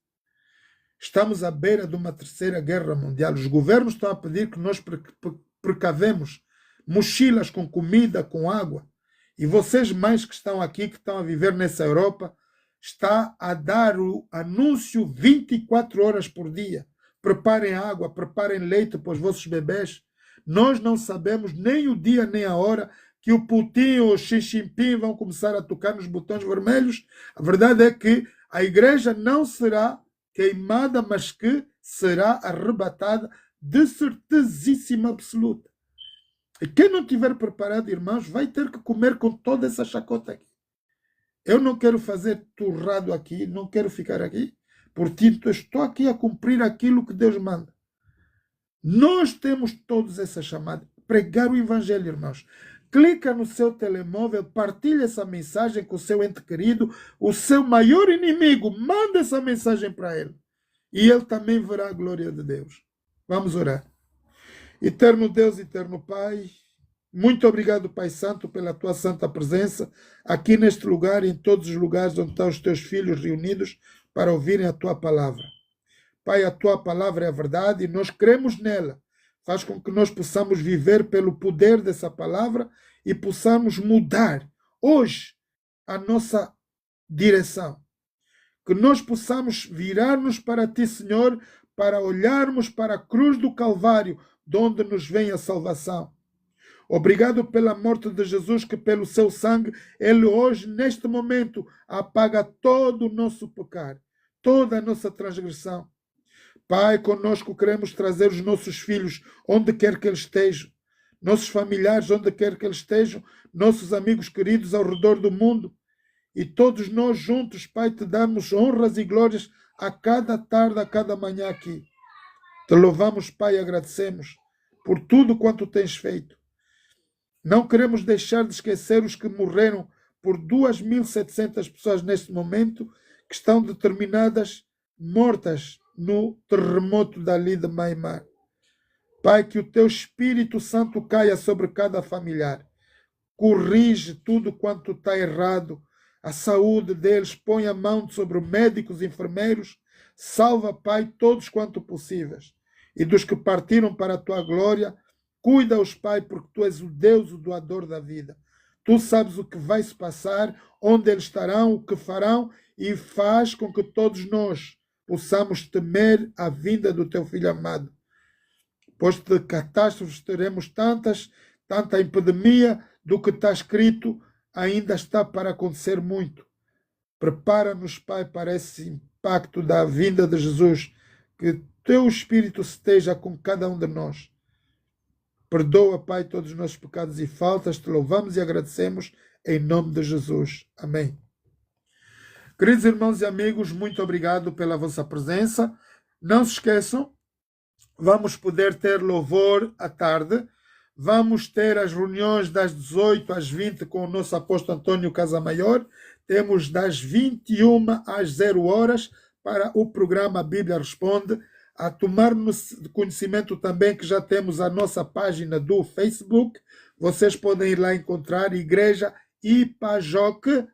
Speaker 1: Estamos à beira de uma terceira guerra mundial. Os governos estão a pedir que nós precavemos mochilas com comida, com água. E vocês mais que estão aqui, que estão a viver nessa Europa, está a dar o anúncio 24 horas por dia. Preparem água, preparem leite para os vossos bebés. Nós não sabemos nem o dia nem a hora que o Putin ou o Xi Jinping vão começar a tocar nos botões vermelhos. A verdade é que a igreja não será queimada, mas que será arrebatada de certezíssima absoluta. E quem não estiver preparado, irmãos, vai ter que comer com toda essa chacota aqui. Eu não quero fazer torrado aqui, não quero ficar aqui. Portanto, estou aqui a cumprir aquilo que Deus manda. Nós temos todos essa chamada. Pregar o evangelho, irmãos. Clica no seu telemóvel, partilha essa mensagem com o seu ente querido, o seu maior inimigo. Manda essa mensagem para ele. E ele também verá a glória de Deus. Vamos orar. Eterno Deus, eterno Pai, muito obrigado, Pai Santo, pela tua santa presença aqui neste lugar e em todos os lugares onde estão os teus filhos reunidos para ouvirem a tua palavra. Pai, a tua palavra é a verdade e nós cremos nela. Faz com que nós possamos viver pelo poder dessa palavra e possamos mudar hoje a nossa direção. Que nós possamos virar-nos para ti, Senhor, para olharmos para a cruz do Calvário, de onde nos vem a salvação. Obrigado pela morte de Jesus, que pelo seu sangue, ele hoje, neste momento, apaga todo o nosso pecado, toda a nossa transgressão. Pai, conosco queremos trazer os nossos filhos, onde quer que eles estejam, nossos familiares, onde quer que eles estejam, nossos amigos queridos ao redor do mundo. E todos nós juntos, Pai, te damos honras e glórias a cada tarde, a cada manhã aqui. Te louvamos, Pai, e agradecemos por tudo quanto tens feito. Não queremos deixar de esquecer os que morreram por 2.700 pessoas neste momento, que estão determinadas mortas no terremoto dali de Myanmar. Pai, que o teu Espírito Santo caia sobre cada familiar. corrige tudo quanto está errado, a saúde deles, põe a mão sobre médicos, enfermeiros, salva, Pai, todos quanto possíveis. E dos que partiram para a tua glória, cuida-os, Pai, porque tu és o Deus, o doador da vida. Tu sabes o que vai se passar, onde eles estarão, o que farão, e faz com que todos nós possamos temer a vinda do teu Filho amado. Pois de catástrofes teremos tanta epidemia, do que está escrito, ainda está para acontecer muito. Prepara-nos, Pai, para esse impacto da vinda de Jesus, que teu Espírito esteja com cada um de nós. Perdoa, Pai, todos os nossos pecados e faltas, te louvamos e agradecemos em nome de Jesus. Amém. Queridos irmãos e amigos, muito obrigado pela vossa presença. Não se esqueçam, vamos poder ter louvor à tarde. Vamos ter as reuniões das 18 às 20 com o nosso apóstolo Antônio Casamaior. Temos das 21 às 0 horas para o programa Bíblia Responde. A tomar-nos conhecimento também que já temos a nossa página do Facebook. Vocês podem ir lá encontrar Igreja Ipajoque,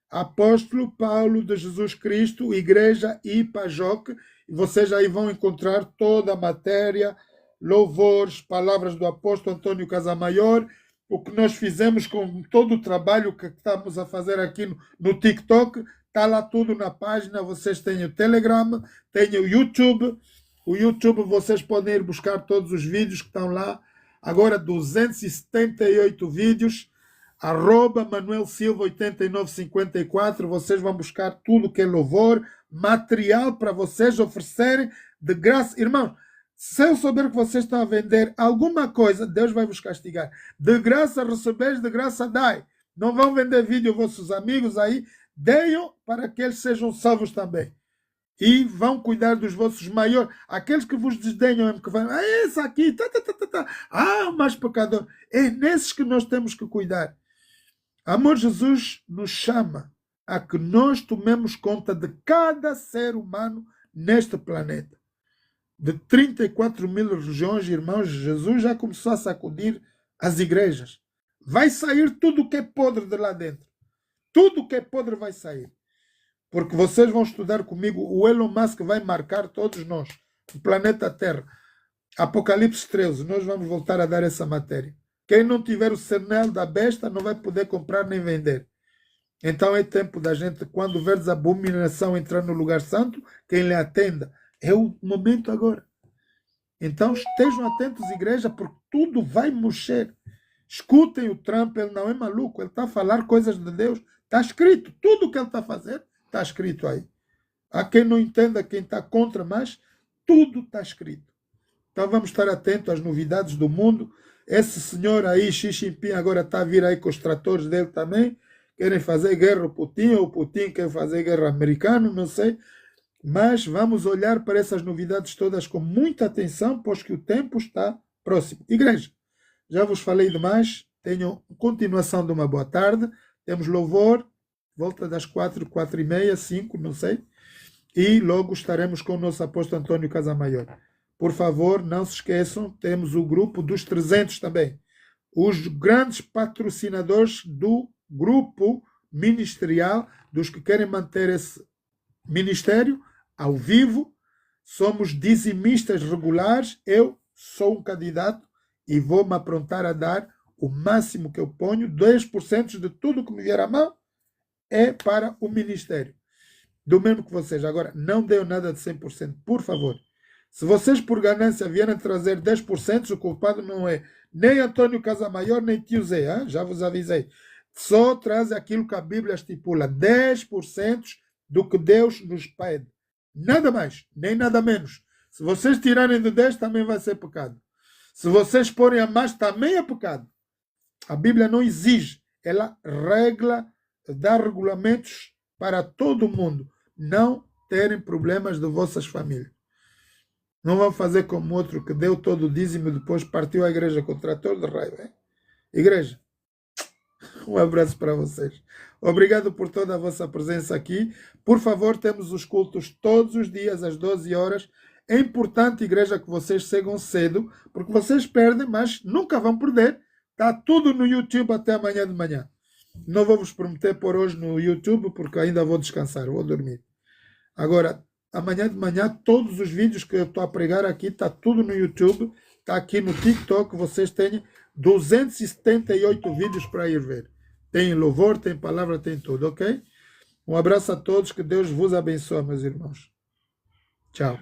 Speaker 1: Apóstolo Paulo de Jesus Cristo, Igreja Ipajoque. E vocês aí vão encontrar toda a matéria, louvores, palavras do apóstolo Antônio Casamaior, o que nós fizemos com todo o trabalho que estamos a fazer aqui no TikTok, está lá tudo na página. Vocês têm o Telegram, têm o YouTube. O YouTube vocês podem ir buscar todos os vídeos que estão lá. Agora 278 vídeos, @ManuelSilva8954. Vocês vão buscar tudo que é louvor, material para vocês oferecerem de graça. Irmãos, se eu souber que vocês estão a vender alguma coisa, Deus vai vos castigar. De graça recebeis, de graça dai. Não vão vender vídeo aos vossos amigos aí. Deem para que eles sejam salvos também. E vão cuidar dos vossos maiores. Aqueles que vos desdenham, que vão, esse aqui, mais pecador. É nesses que nós temos que cuidar. Amor, Jesus nos chama a que nós tomemos conta de cada ser humano neste planeta. De 34 mil religiões, irmãos, Jesus já começou a sacudir as igrejas. Vai sair tudo o que é podre de lá dentro. Tudo o que é podre vai sair. Porque vocês vão estudar comigo, o Elon Musk vai marcar todos nós, o planeta Terra. Apocalipse 13, nós vamos voltar a dar essa matéria. Quem não tiver o sinal da besta não vai poder comprar nem vender. Então é tempo da gente, quando verdes a abominação entrar no lugar santo, quem lhe atenda. É o momento agora. Então estejam atentos, igreja, porque tudo vai mexer. Escutem o Trump, ele não é maluco, ele está a falar coisas de Deus. Está escrito, tudo o que ele está a fazer está escrito aí. Há quem não entenda, quem está contra, mas tudo está escrito. Então vamos estar atentos às novidades do mundo. Esse senhor aí, Xi Jinping, agora está a vir aí com os tratores dele também. Querem fazer guerra ao Putin, ou o Putin quer fazer guerra americano, não sei. Mas vamos olhar para essas novidades todas com muita atenção, pois que o tempo está próximo. Igreja, já vos falei demais. Tenham continuação de uma boa tarde. Temos louvor, volta das 4, 4h30, 5, não sei. E logo estaremos com o nosso apóstolo Antônio Casamaior. Por favor, não se esqueçam, temos o grupo dos 300 também. Os grandes patrocinadores do grupo ministerial, dos que querem manter esse ministério ao vivo, somos dizimistas regulares. Eu sou um candidato e vou me aprontar a dar o máximo que eu ponho. 10% de tudo que me vier à mão é para o ministério. Do mesmo que vocês. Agora, não deu nada de 100%, por favor. Se vocês por ganância vierem trazer 10%, o culpado não é nem Antônio Casamaior, nem tio Zé. Hein? Já vos avisei. Só traz aquilo que a Bíblia estipula. 10% do que Deus nos pede. Nada mais, nem nada menos. Se vocês tirarem de 10, também vai ser pecado. Se vocês porem a mais, também é pecado. A Bíblia não exige. Ela dá regulamentos para todo mundo. Não terem problemas de vossas famílias. Não vão fazer como outro que deu todo o dízimo e depois partiu a igreja com o trator de raiva. Hein? Igreja, um abraço para vocês. Obrigado por toda a vossa presença aqui. Por favor, temos os cultos todos os dias às 12 horas. É importante, igreja, que vocês chegam cedo, porque vocês perdem, mas nunca vão perder, Está tudo no YouTube até amanhã de manhã. Não vou vos prometer por hoje no YouTube, porque ainda vou descansar, vou dormir. Agora, amanhã de manhã, todos os vídeos que eu estou a pregar aqui, está tudo no YouTube, está aqui no TikTok, vocês têm 278 vídeos para ir ver. Tem louvor, tem palavra, tem tudo, ok? Um abraço a todos, que Deus vos abençoe, meus irmãos. Tchau.